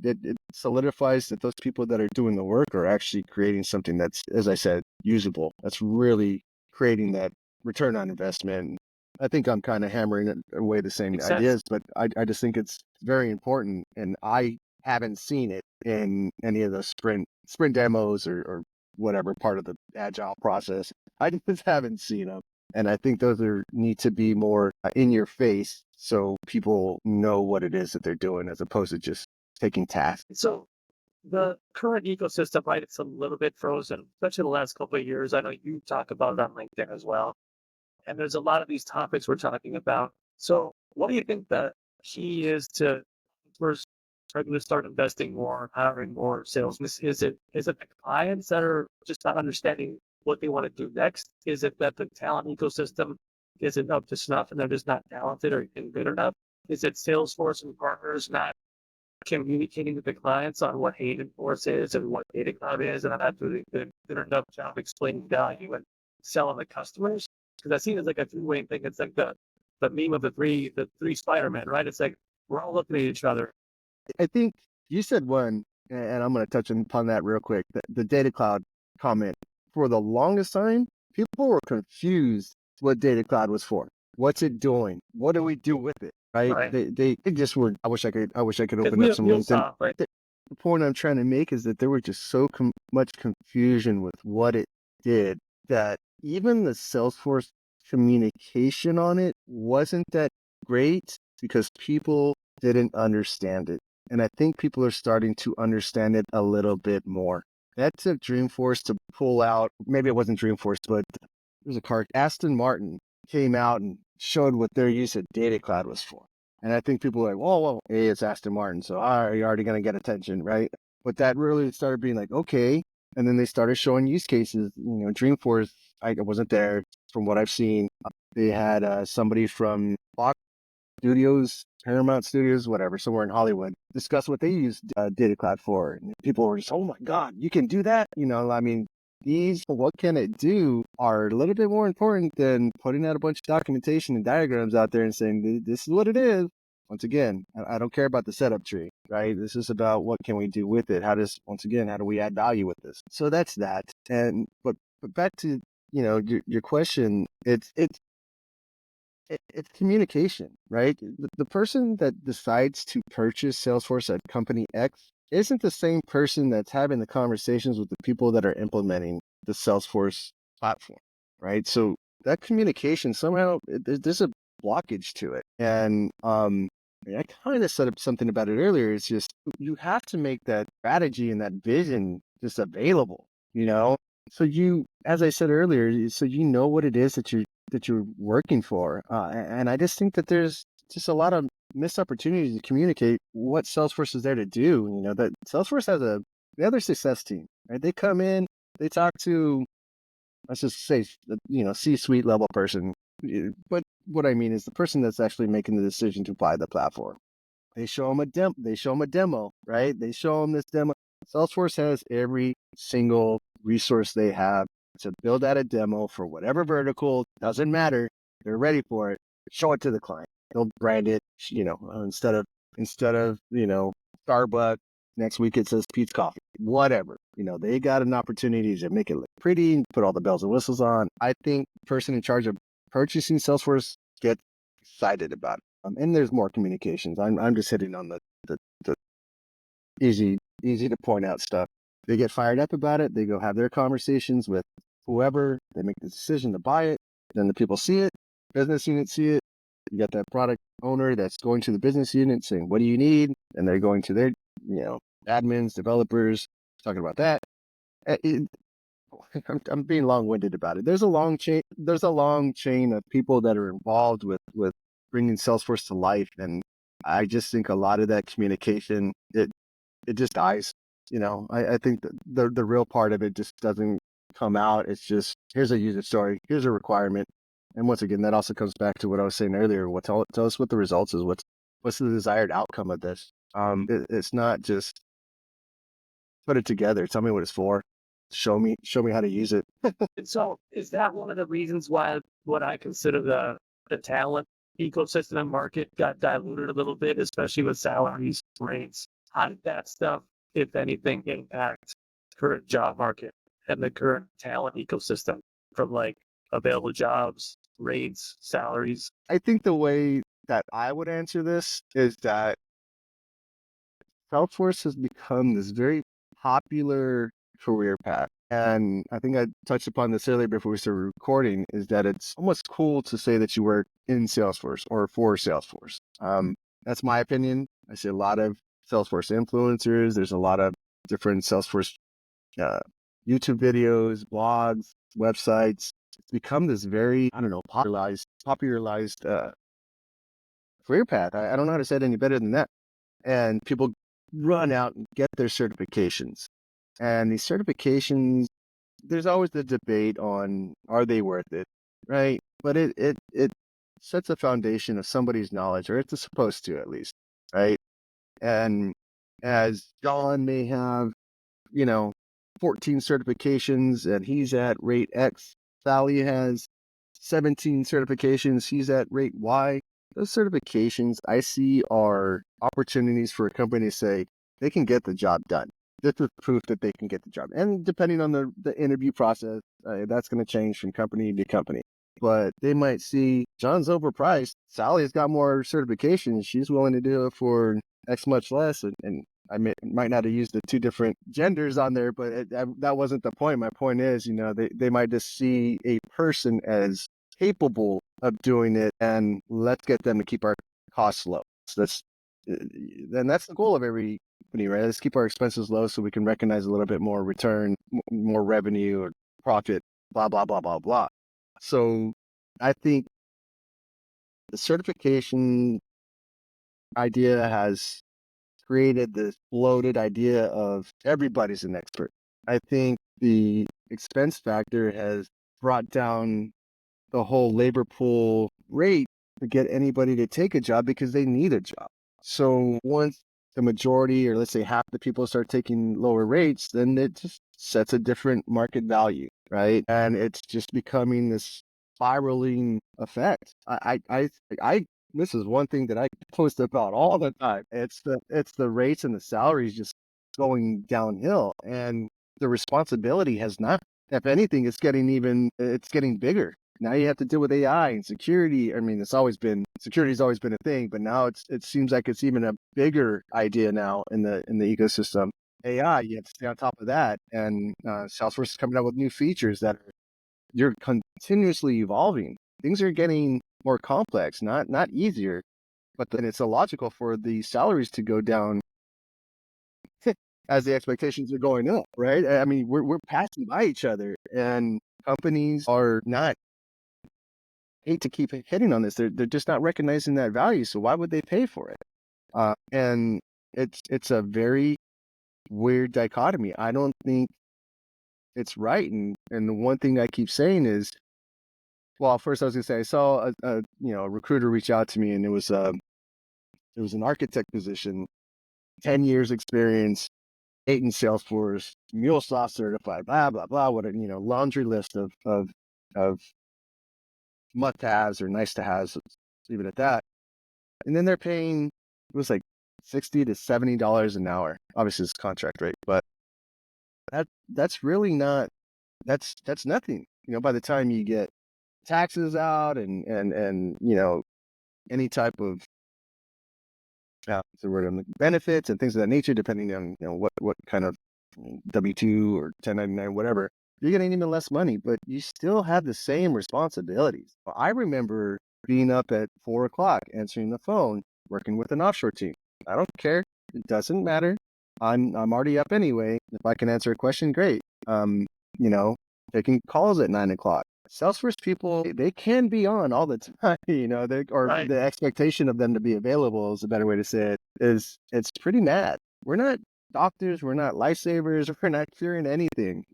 [SPEAKER 2] solidifies that those people that are doing the work are actually creating something that's, as I said, usable. That's really creating that return on investment. I think I'm kind of hammering away the same
[SPEAKER 1] Makes sense.
[SPEAKER 2] ideas, but I just think it's very important. And I haven't seen it in any of the sprint demos or whatever part of the agile process. I just haven't seen them. And I think those need to be more in your face so people know what it is that they're doing as opposed to just taking tasks.
[SPEAKER 1] So the current ecosystem, right, it's a little bit frozen, especially the last couple of years. I know you talk about it on LinkedIn as well. And there's a lot of these topics we're talking about. So what do you think the key is to first trying to start investing more, hiring more salesmen? Is it the clients that are just not understanding what they want to do next? Is it that the talent ecosystem isn't up to snuff and they're just not talented or good enough? Is it Salesforce and partners not communicating with the clients on what Force is and what Data Cloud is, and not doing a good enough job explaining value and selling the customers? Because I see it as like a three-way thing. It's like the meme of the three Spider-Man, right? It's like we're all looking at each other.
[SPEAKER 2] I think you said one, and I'm going to touch upon that real quick. The data cloud comment. For the longest time, people were confused what data cloud was for. What's it doing? What do we do with it? Right?
[SPEAKER 1] Right.
[SPEAKER 2] They just were. I wish I could
[SPEAKER 1] Because
[SPEAKER 2] open up some LinkedIn.
[SPEAKER 1] MuleSoft, right?
[SPEAKER 2] The point I'm trying to make is that there was just so much confusion with what it did that even the Salesforce communication on it wasn't that great because people didn't understand it. And I think people are starting to understand it a little bit more. That took Dreamforce to pull out, maybe it wasn't Dreamforce, but there's a car, Aston Martin came out and showed what their use of Data Cloud was for. And I think people are like, well, hey, it's Aston Martin, so you're already going to get attention, right? But that really started being like, okay. And then they started showing use cases. Dreamforce, I wasn't there from what I've seen. They had somebody from Fox Studios, Paramount Studios, whatever, somewhere in Hollywood, discuss what they use Data Cloud for. And people were just, oh my God, you can do that? I mean, what can it do are a little bit more important than putting out a bunch of documentation and diagrams out there and saying, this is what it is. Once again, I don't care about the setup tree, right? This is about what can we do with it? How do we add value with this? So that's that. But back to, your question, it's communication, right? The person that decides to purchase Salesforce at company X isn't the same person that's having the conversations with the people that are implementing the Salesforce platform, right? So that communication somehow there's a blockage to it. And I kind of said something about it earlier. It's just you have to make that strategy and that vision just available, So as I said earlier, so what it is that you're working for. And I just think that there's just a lot of missed opportunities to communicate what Salesforce is there to do. That Salesforce has the other success team, right? They come in, they talk to, let's just say, C-suite level person. But what I mean is the person that's actually making the decision to buy the platform. They show them a demo, right? They show them this demo. Salesforce has every single resource they have to build out a demo for whatever vertical, doesn't matter. They're ready for it. Show it to the client. They'll brand it, instead of, Starbucks, next week it says Pete's Coffee, whatever. They got an opportunity to make it look pretty, put all the bells and whistles on. I think the person in charge of purchasing Salesforce gets excited about it. And there's more communications. I'm just hitting on the easy to point out stuff. They get fired up about it. They go have their conversations with whoever. They make the decision to buy it. Then the people see it. Business units see it. You got that product owner that's going to the business unit saying, "What do you need?" And they're going to their, admins, developers, talking about that. I'm being long-winded about it. There's a long chain. There's a long chain of people that are involved with bringing Salesforce to life, and I just think a lot of that communication it just dies. I think the real part of it just doesn't come out. It's just here's a user story, here's a requirement, and once again, that also comes back to what I was saying earlier. Tell us what the results is. What's the desired outcome of this? It's not just put it together. Tell me what it's for. Show me how to use it.
[SPEAKER 1] And so is that one of the reasons why what I consider the talent ecosystem and market got diluted a little bit, especially with salaries, rates? How did that stuff, if anything, impact current job market and the current talent ecosystem from like available jobs, rates, salaries?
[SPEAKER 2] I think the way that I would answer this is that Salesforce has become this very popular career path. And I think I touched upon this earlier before we started recording, is that it's almost cool to say that you work in Salesforce or for Salesforce. That's my opinion. I see a lot of Salesforce influencers. There's a lot of different Salesforce uh, YouTube videos, blogs, websites. It's become this very, I don't know, popularized career path. I don't know how to say it any better than that. And people run out and get their certifications. And these certifications, there's always the debate on are they worth it, right? But it sets a foundation of somebody's knowledge, or it's supposed to at least, right? And as John may have, you know, 14 certifications and he's at rate X, Sally has 17 certifications, he's at rate Y. Those certifications I see are opportunities for a company to say they can get the job done. This is proof that they can get the job. And depending on the interview process, that's going to change from company to company. But they might see John's overpriced. Sally's got more certifications. She's willing to do it for X much less. And might not have used the two different genders on there, but that wasn't the point. My point is, they might just see a person as capable of doing it, and let's get them to keep our costs low. So that's the goal of every company, right? Let's keep our expenses low so we can recognize a little bit more return, more revenue or profit, blah, blah, blah, blah, blah. So I think the certification idea has created this bloated idea of everybody's an expert. I think the expense factor has brought down the whole labor pool rate to get anybody to take a job because they need a job. So once the majority, or let's say half the people start taking lower rates, then it just sets a different market value, right? And it's just becoming this spiraling effect. I this is one thing that I post about all the time. It's the rates and the salaries just going downhill, and the responsibility has not. If anything, it's getting bigger. Now you have to deal with AI and security. I mean, security's always been a thing, but now it seems like it's even a bigger idea now in the ecosystem. AI, you have to stay on top of that, and Salesforce is coming out with new features that you're continuously evolving. Things are getting more complex, not easier, but then it's illogical for the salaries to go down as the expectations are going up, right? I mean, we're passing by each other, and companies are not. Hate to keep hitting on this. They're just not recognizing that value. So why would they pay for it? And it's a very weird dichotomy. I don't think it's right. And the one thing I keep saying is, well, first I was gonna say I saw a recruiter reach out to me, and it was an architect position, 10 years experience, 8 in Salesforce, MuleSoft certified, blah blah blah. What a laundry list of must-haves or nice-to-haves. Let's leave it at that. And then they're paying, it was like $60 to $70 an hour. Obviously, it's contract rate, but that's really not. That's nothing. By the time you get taxes out and any type of the word benefits and things of that nature, depending on what kind of W-2 or 1099, whatever, you're getting even less money, but you still have the same responsibilities. I remember being up at 4 o'clock, answering the phone, working with an offshore team. I don't care. It doesn't matter. I'm already up anyway. If I can answer a question, great. Taking calls at 9 o'clock. Salesforce people, they can be on all the time,
[SPEAKER 1] Right.
[SPEAKER 2] the expectation of them to be available is a better way to say it, it's pretty mad. We're not doctors, we're not lifesavers, we're not curing anything,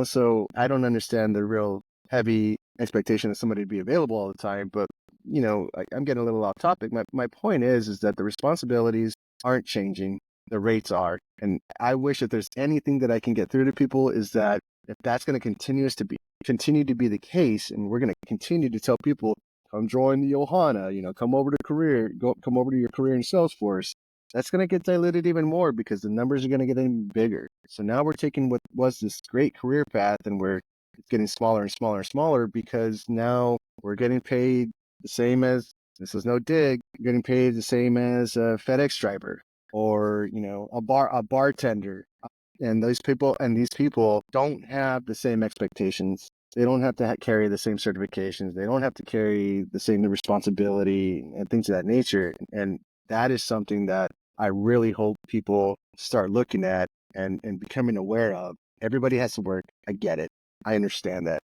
[SPEAKER 2] so I don't understand the real heavy expectation of somebody to be available all the time. But, I'm getting a little off topic. My point is that the responsibilities aren't changing. the rates are. And I wish that there's anything that I can get through to people is that if that's going to continue to be the case, and we're going to continue to tell people, come join the Ohana, come over to come over to your career in Salesforce. That's going to get diluted even more because the numbers are going to get even bigger. So now we're taking what was this great career path and it's getting smaller and smaller and smaller because now we're getting paid the same as, this is no dig, getting paid the same as a FedEx driver or, a bartender. And these people don't have the same expectations. They don't have to carry the same certifications. They don't have to carry the same responsibility and things of that nature. And that is something that I really hope people start looking at and becoming aware of. Everybody has to work. I get it. I understand that,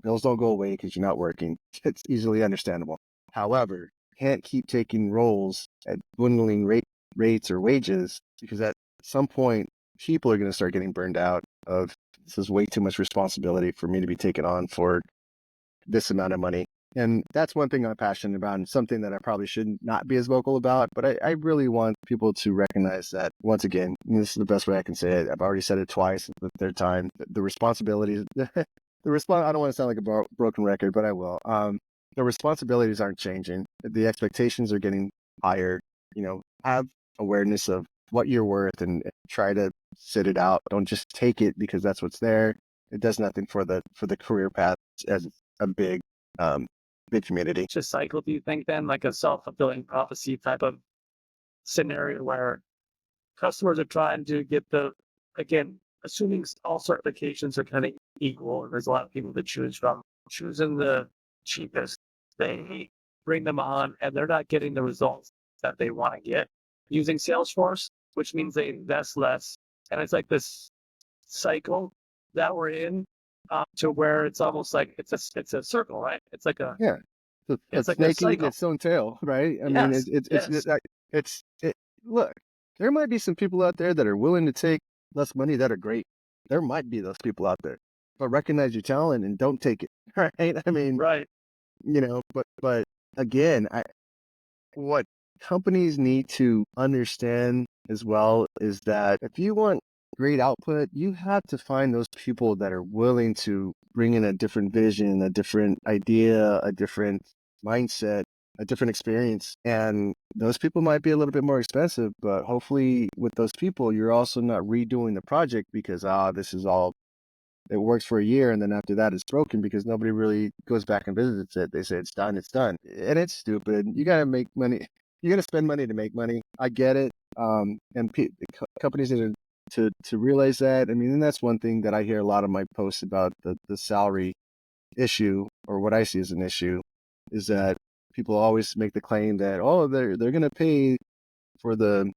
[SPEAKER 2] bills don't go away because you're not working. It's easily understandable. However, you can't keep taking roles at dwindling rates or wages because at some point, people are going to start getting burned out of, this is way too much responsibility for me to be taken on for this amount of money. And that's one thing I'm passionate about and something that I probably should not be as vocal about. But I really want people to recognize that, once again, this is the best way I can say it. I've already said it twice, the third time. The responsibilities, I don't want to sound like a broken record, but I will. The responsibilities aren't changing. The expectations are getting higher. Have awareness of what you're worth and try to sit it out. Don't just take it because that's what's there. It does nothing for the career path as a big community.
[SPEAKER 1] Just cycle, do you think then, like a self-fulfilling prophecy type of scenario where customers are trying to get again, assuming all certifications are kind of equal and there's a lot of people to choose from, choosing the cheapest, they bring them on and they're not getting the results that they want to get using Salesforce, which means they invest less. And it's like this cycle that we're in to where it's almost like it's a circle, right? It's like a
[SPEAKER 2] It's
[SPEAKER 1] like a
[SPEAKER 2] snake eating
[SPEAKER 1] cycle.
[SPEAKER 2] its own tail, right? I mean, look, there might be some people out there that are willing to take less money that are great. There might be those people out there, but recognize your talent and don't take it, right? I mean,
[SPEAKER 1] right.
[SPEAKER 2] But again, what companies need to understand as well is that if you want great output, you have to find those people that are willing to bring in a different vision, a different idea, a different mindset, a different experience. And those people might be a little bit more expensive, but hopefully with those people, you're also not redoing the project because, this is all, it works for a year and then after that it's broken because nobody really goes back and visits it. They say it's done. And it's stupid. You got to make money. You got to spend money to make money. I get it. And companies need to realize that. I mean, and that's one thing that I hear a lot of my posts about the salary issue, or what I see as an issue, is that people always make the claim that, they're going to pay for the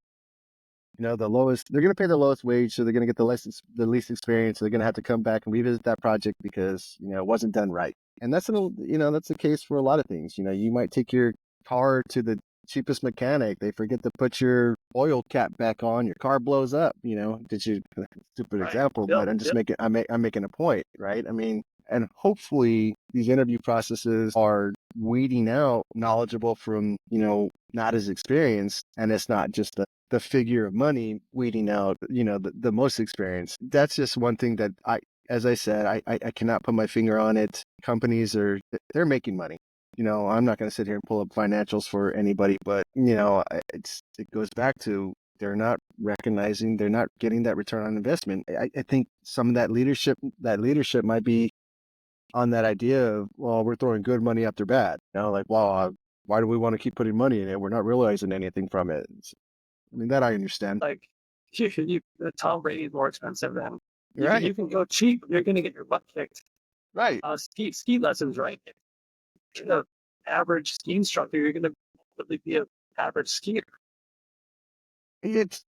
[SPEAKER 2] lowest, they're going to pay the lowest wage, so they're going to get the least experience. So they're going to have to come back and revisit that project because, it wasn't done right. And that's that's the case for a lot of things. You might take your car to the cheapest mechanic. They forget to put your oil cap back on. Your car blows up. Stupid
[SPEAKER 1] Right.
[SPEAKER 2] example,
[SPEAKER 1] Yep.
[SPEAKER 2] but I'm just
[SPEAKER 1] Yep.
[SPEAKER 2] I'm making a point, right? I mean, and hopefully these interview processes are weeding out knowledgeable from, not as experienced, and it's not just the figure of money weeding out, the most experienced. That's just one thing that as I said, I cannot put my finger on it. Companies they're making money. I'm not going to sit here and pull up financials for anybody, but, it goes back to, they're not recognizing, they're not getting that return on investment. I think some of that leadership might be on that idea of, well, we're throwing good money after bad. Like, well, why do we want to keep putting money in it? We're not realizing anything from it. I mean, that I understand.
[SPEAKER 1] Like the Tom Brady is more expensive than
[SPEAKER 2] Right.
[SPEAKER 1] you can go cheap, you're gonna get your butt kicked.
[SPEAKER 2] Right.
[SPEAKER 1] Ski lessons, right? The average ski instructor, you're gonna really be an average skier.
[SPEAKER 2] It's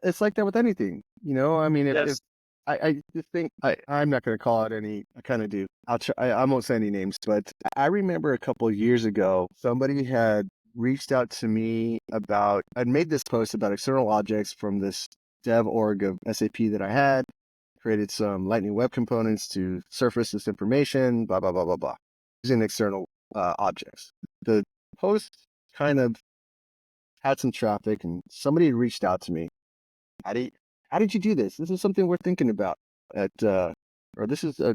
[SPEAKER 2] it's like that with anything, I mean, if
[SPEAKER 1] Yes.
[SPEAKER 2] I just think I'm not going to call it any, I kind of do. I won't say any names, but I remember a couple of years ago, somebody had reached out to me about, I'd made this post about external objects from this dev org of SAP that I had, created some Lightning Web Components to surface this information, blah, blah, blah, blah, blah, using external objects. The post kind of had some traffic, and somebody had reached out to me. How did how did you do this? This is something we're thinking about at or this is a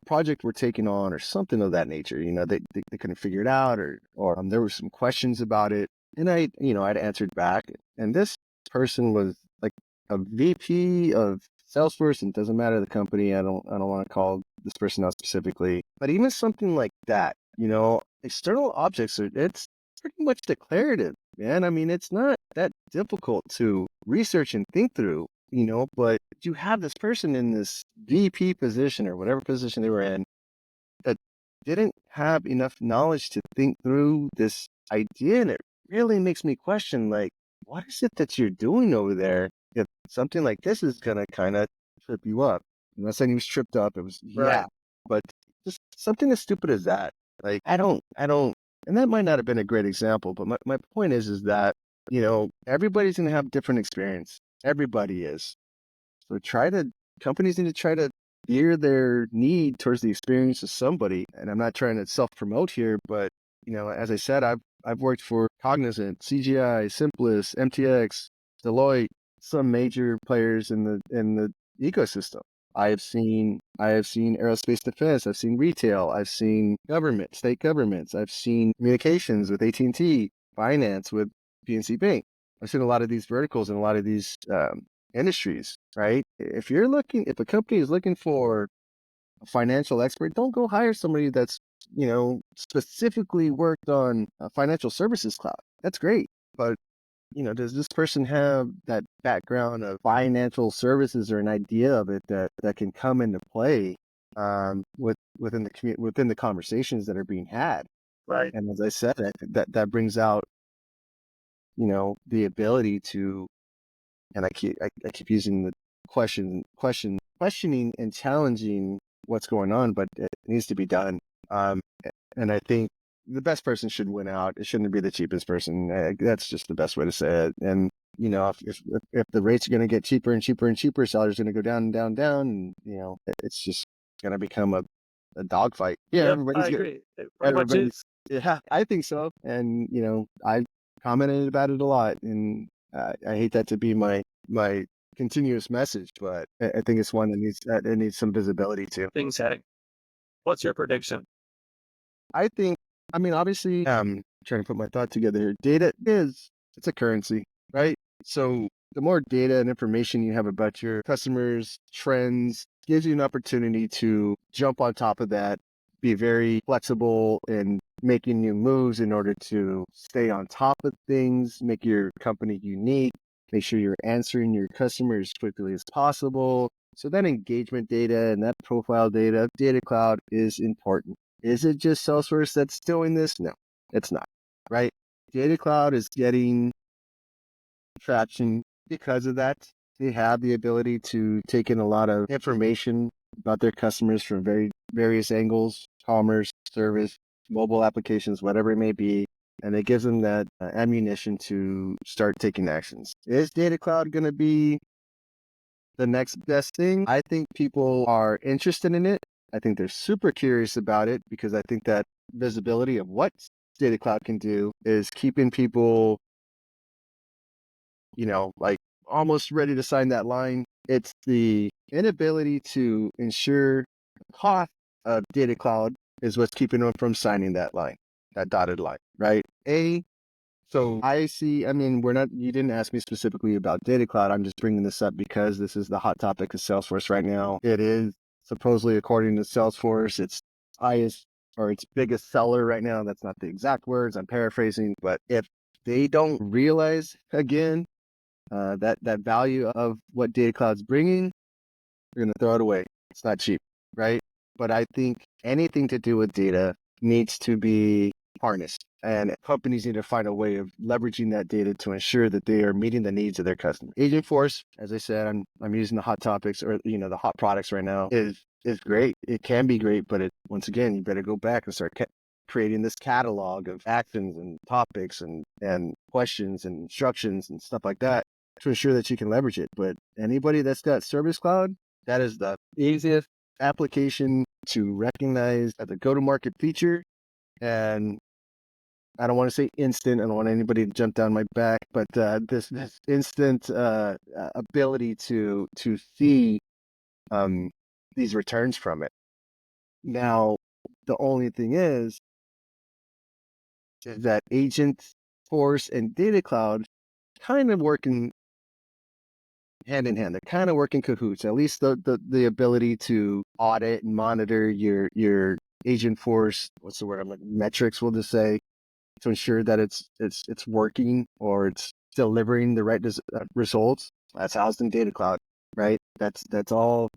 [SPEAKER 2] project we're taking on, or something of that nature. They couldn't figure it out, or there were some questions about it, and I'd answered back, and this person was like a VP of Salesforce, and it doesn't matter the company. I don't want to call this person out specifically, but even something like that, external objects it's pretty much declarative, man. I mean, it's not that difficult to research and think through, but you have this person in this VP position or whatever position they were in that didn't have enough knowledge to think through this idea. And it really makes me question, like, what is it that you're doing over there if something like this is going to kind of trip you up? I'm not saying he was tripped up. It was,
[SPEAKER 1] Right.
[SPEAKER 2] but just something as stupid as that. Like, and that might not have been a great example, but my point is that, everybody's going to have different experience. Everybody is. So companies need to try to gear their need towards the experience of somebody. And I'm not trying to self-promote here, but, as I said, I've worked for Cognizant, CGI, Simplus, MTX, Deloitte, some major players in the ecosystem. I have seen aerospace defense. I've seen retail. I've seen government, state governments. I've seen communications with AT&T, finance with PNC Bank. I've seen a lot of these verticals and a lot of these industries, right? If a company is looking for a financial expert, don't go hire somebody that's, specifically worked on a financial services cloud. That's great. But, does this person have that background of financial services or an idea of it that can come into play within the conversations that are being had?
[SPEAKER 1] Right.
[SPEAKER 2] And as I said, that brings out, the ability to, and I keep using the questioning and challenging what's going on, but it needs to be done. And I think the best person should win out. It shouldn't be the cheapest person. That's just the best way to say it. And if the rates are going to get cheaper and cheaper and cheaper, salaries are going to go down and down and down, and it's just going to become a dogfight. Yeah,
[SPEAKER 1] Yep, I agree. It pretty much
[SPEAKER 2] everybody's.
[SPEAKER 1] is.
[SPEAKER 2] Yeah, I think so. And I've commented about it a lot, and I hate that to be my continuous message, but I think it's one that needs some visibility too.
[SPEAKER 1] Things heading. What's your prediction?
[SPEAKER 2] I think, I mean, obviously, trying to put my thought together here. It's a currency, right? So the more data and information you have about your customers, trends, gives you an opportunity to jump on top of that, be very flexible in making new moves in order to stay on top of things, make your company unique, make sure you're answering your customers as quickly as possible. So that engagement data and that profile data, Data Cloud is important. Is it just Salesforce that's doing this? No, it's not, right? Data Cloud is getting traction because of that. They have the ability to take in a lot of information about their customers from various angles, commerce, service, mobile applications, whatever it may be. And it gives them that ammunition to start taking actions. Is Data Cloud going to be the next best thing? I think people are interested in it. I think they're super curious about it because I think that visibility of what Data Cloud can do is keeping people, like almost ready to sign that line. It's the inability to ensure the cost of Data Cloud is what's keeping them from signing that line, that dotted line, right? So I mean, you didn't ask me specifically about Data Cloud. I'm just bringing this up because this is the hot topic of Salesforce right now. It is supposedly, according to Salesforce, its highest or its biggest seller right now. That's not the exact words. I'm paraphrasing, but if they don't realize again that value of what Data Cloud's bringing, you're going to throw it away. It's not cheap, right? But I think anything to do with data needs to be harnessed, and companies need to find a way of leveraging that data to ensure that they are meeting the needs of their customers. Agentforce, as I said, I'm using the hot topics or the hot products right now is great. It can be great, but once again, you better go back and start creating this catalog of actions and topics and questions and instructions and stuff like that to ensure that you can leverage it. But anybody that's got Service Cloud, that is the easiest application to recognize as a go-to-market feature. And I don't want to say instant. I don't want anybody to jump down my back, but this instant ability to see these returns from it. Now, the only thing is that Agent Force and Data Cloud kind of working hand in hand. They're kind of working cahoots. At least the ability to audit and monitor your Agent Force. What's the word? I'm like metrics. We'll just say to ensure that it's working or it's delivering the right results. That's housed in Data Cloud, right? That's all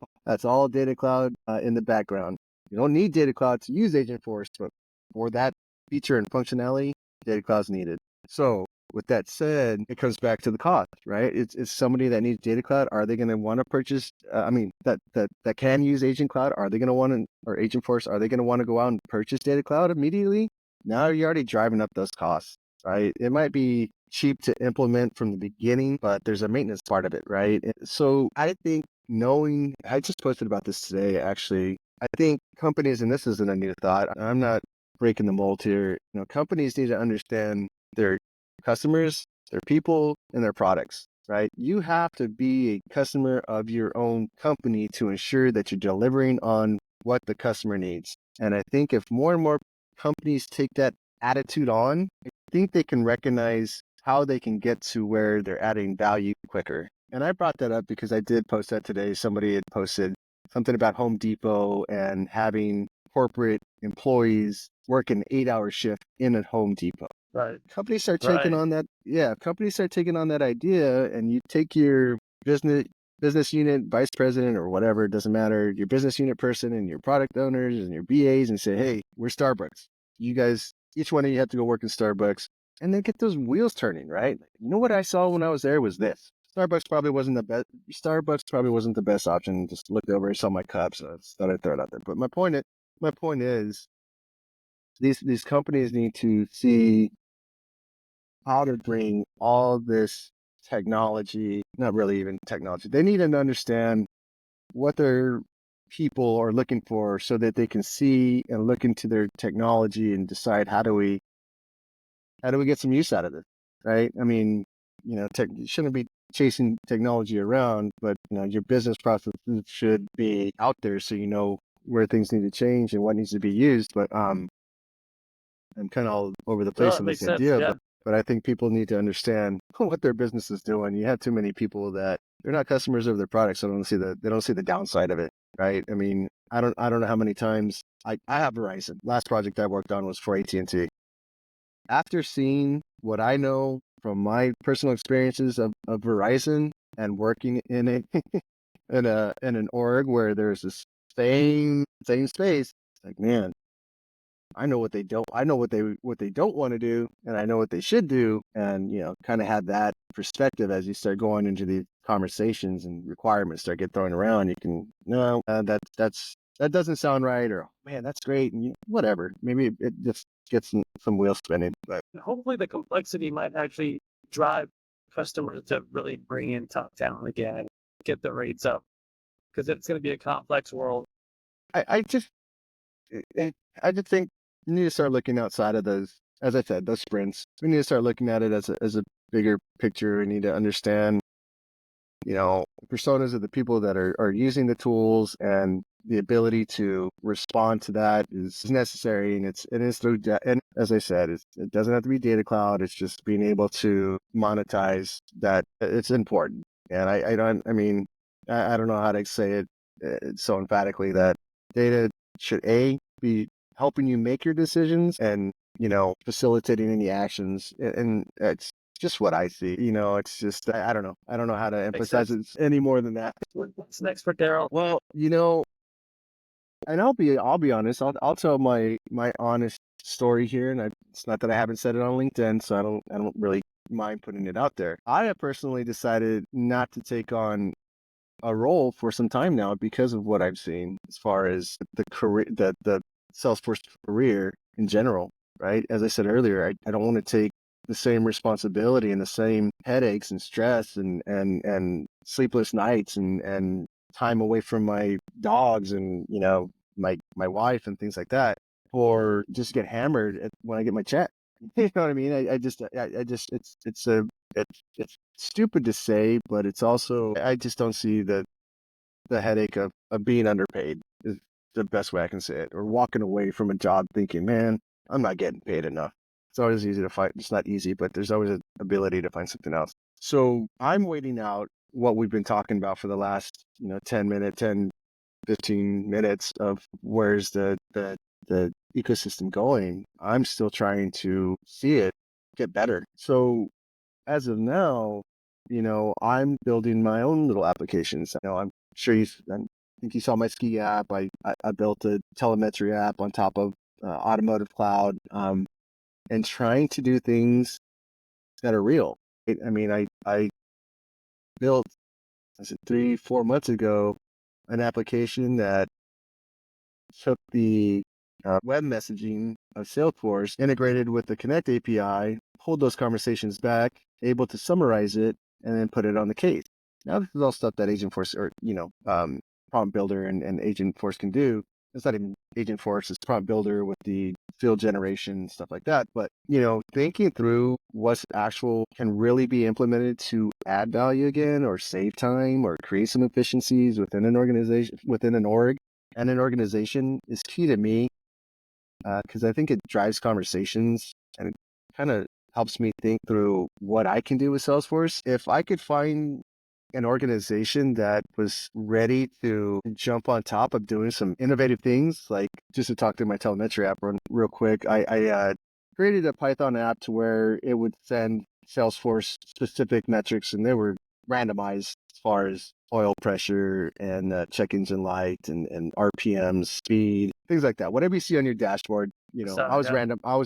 [SPEAKER 2] Data Cloud in the background. You don't need Data Cloud to use Agent Force, but for that feature and functionality, Data Cloud's needed. So with that said, it comes back to the cost, right? It's somebody that needs Data Cloud. Are they going to want to purchase? That can use Agent Cloud. Are they going to want to, or Agent Force? Are they going to want to go out and purchase Data Cloud immediately? Now you're already driving up those costs, right? It might be cheap to implement from the beginning, but there's a maintenance part of it, right? So I think I just posted about this today, actually. I think companies, and this isn't a new thought, I'm not breaking the mold here. Companies need to understand their customers, their people, and their products, right? You have to be a customer of your own company to ensure that you're delivering on what the customer needs. And I think if more and more companies take that attitude on, I think they can recognize how they can get to where they're adding value quicker. And I brought that up because I did post that today. Somebody had posted something about Home Depot and having corporate employees work an 8-hour shift in a Home Depot.
[SPEAKER 1] Right.
[SPEAKER 2] Companies start taking on that. Yeah, companies start taking on that idea, and you take your business unit vice president or whatever, it doesn't matter, your business unit person and your product owners and your BAs, and say, hey, we're Starbucks. You guys, each one of you have to go work in Starbucks, and then get those wheels turning, right? You know what I saw when I was there was this. Starbucks probably wasn't the best option. Just looked over and saw my cup, so I thought I'd throw it out there. But my point is, these companies need to see how to bring all this technology, not really even technology. They need to understand what their people are looking for so that they can see and look into their technology and decide how do we get some use out of it, right? I mean, you shouldn't be chasing technology around, but your business processes should be out there so you know where things need to change and what needs to be used. But I'm kind of all over the place on this idea,
[SPEAKER 1] yeah.
[SPEAKER 2] but I think people need to understand what their business is doing. You have too many people that they're not customers of their products, so they don't see the downside of it, right? I mean, I don't know how many times I have Verizon. Last project I worked on was for AT&T. After seeing what I know from my personal experiences of Verizon and working in an org where there's this same space, like, man, I know what they don't want to do, and I know what they should do, and kind of have that perspective as you start going into these conversations and requirements start get thrown around. You can that doesn't sound right, or man, that's great, and whatever. Maybe it just gets some wheels spinning. But
[SPEAKER 1] hopefully, the complexity might actually drive customers to really bring in top talent again, get the rates up, because it's going to be a complex world.
[SPEAKER 2] I just think you need to start looking outside of those, as I said, those sprints. We need to start looking at it as a bigger picture. We need to understand, personas of the people that are using the tools, and the ability to respond to that is necessary. And it is through, and as I said, it doesn't have to be Data Cloud. It's just being able to monetize that. It's important. And I don't know how to say it so emphatically that data should be helping you make your decisions and, facilitating any actions. And it's just what I see. It's just, I don't know. I don't know how to emphasize it any more than that.
[SPEAKER 1] What's next for Darrell?
[SPEAKER 2] Well, and I'll be honest. I'll tell my honest story here. And it's not that I haven't said it on LinkedIn, so I don't really mind putting it out there. I have personally decided not to take on a role for some time now because of what I've seen as far as the career, the Salesforce career in general, right? As I said earlier, I don't want to take the same responsibility and the same headaches and stress and sleepless nights and time away from my dogs and, my wife and things like that, or just get hammered when I get my check. You know what I mean? It's stupid to say, but it's also, I just don't see the headache of being underpaid is the best way I can say it, or walking away from a job thinking, man, I'm not getting paid enough. It's always easy to find. It's not easy, but there's always an ability to find something else. So I'm waiting out what we've been talking about for the last, 15 minutes of where's the ecosystem going. I'm still trying to see it get better. So as of now, I'm building my own little applications. I'm sure I think you saw my ski app. I built a telemetry app on top of automotive cloud, and trying to do things that are real. I built, I said 3-4 months ago, an application that took the web messaging of Salesforce, integrated with the Connect API, pulled those conversations back, able to summarize it, and then put it on the case. Now, this is all stuff that Agentforce or, Prompt Builder and Agentforce can do. It's not even Agentforce, it's Prompt Builder with the field generation, stuff like that. But, thinking through what's actual can really be implemented to add value again, or save time, or create some efficiencies within an organization, within an org and an organization is key to me, because I think it drives conversations and it kind of helps me think through what I can do with Salesforce. If I could find an organization that was ready to jump on top of doing some innovative things, like just to talk to my telemetry app real quick, I created a Python app to where it would send Salesforce specific metrics, and they were randomized as far as oil pressure and check engine light and RPM, speed, things like that. Whatever you see on your dashboard, I was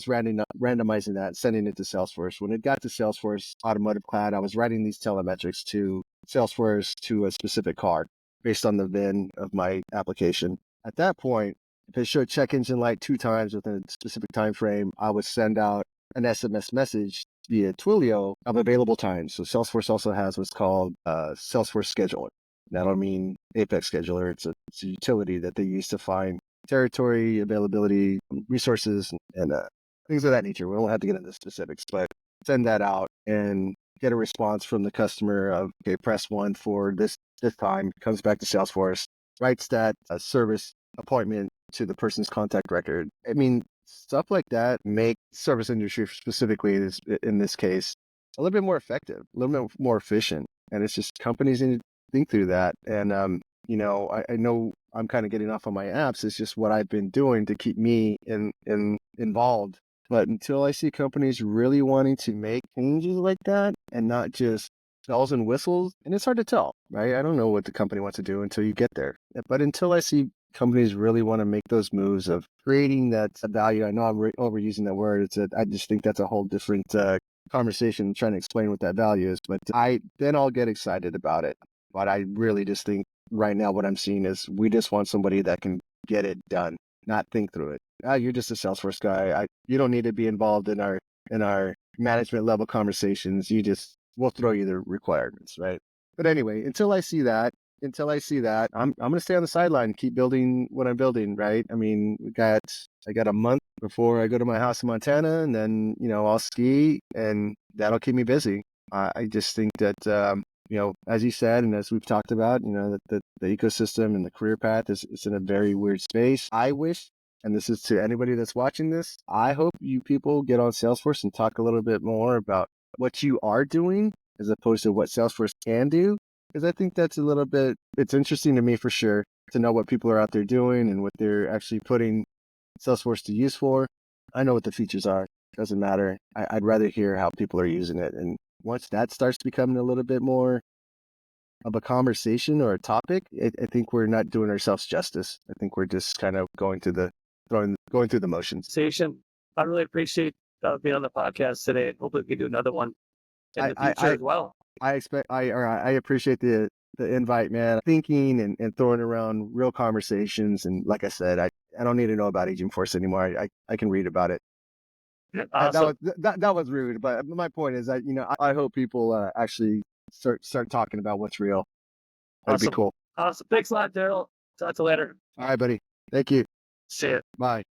[SPEAKER 2] randomizing that, sending it to Salesforce. When it got to Salesforce Automotive Cloud, I was writing these telemetrics to Salesforce to a specific car based on the VIN of my application. At that point, if it showed check engine light 2 times within a specific time frame, I would send out an SMS message via Twilio of available times. So Salesforce also has what's called Salesforce Scheduler. I don't mean Apex Scheduler. It's a utility that they use to find territory, availability, resources, and things of that nature. We don't have to get into specifics, but send that out and get a response from the customer of, okay, press 1 for this time, comes back to Salesforce, writes that service appointment to the person's contact record. Stuff like that make service industry specifically in this case a little bit more effective, a little bit more efficient. And it's just companies need to think through that. And, I know I'm kind of getting off on my apps. It's just what I've been doing to keep me involved. But until I see companies really wanting to make changes like that and not just bells and whistles, and it's hard to tell, right? I don't know what the company wants to do until you get there. But until I see companies really want to make those moves of creating that value, I know I'm overusing that word. I just think that's a whole different conversation trying to explain what that value is. But I'll get excited about it. But I really just think right now what I'm seeing is we just want somebody that can get it done, not think through it. You're just a Salesforce guy. You don't need to be involved in our management level conversations. We'll throw you the requirements, right? But anyway, until I see that, I'm going to stay on the sideline and keep building what I'm building, right? I got a month before I go to my house in Montana, and then, I'll ski, and that'll keep me busy. I just think that, as you said, and as we've talked about, that the ecosystem and the career path is in a very weird space. I wish, and this is to anybody that's watching this, I hope you people get on Salesforce and talk a little bit more about what you are doing as opposed to what Salesforce can do. Because I think that's it's interesting to me for sure to know what people are out there doing and what they're actually putting Salesforce to use for. I know what the features are. Doesn't matter. I'd rather hear how people are using it. And once that starts becoming a little bit more of a conversation or a topic, I think we're not doing ourselves justice. I think we're just kind of going through the motions.
[SPEAKER 1] Station, I really appreciate being on the podcast today. Hopefully we can do another one in the future as well.
[SPEAKER 2] I appreciate the invite, man. Thinking and throwing around real conversations. And like I said, I don't need to know about Agentforce anymore. I can read about it.
[SPEAKER 1] Awesome.
[SPEAKER 2] That was rude, but my point is that, I hope people actually start talking about what's real. That'd be cool.
[SPEAKER 1] Awesome. Thanks a lot, Darrell. Talk to you later.
[SPEAKER 2] All right, buddy. Thank you.
[SPEAKER 1] See ya.
[SPEAKER 2] Bye.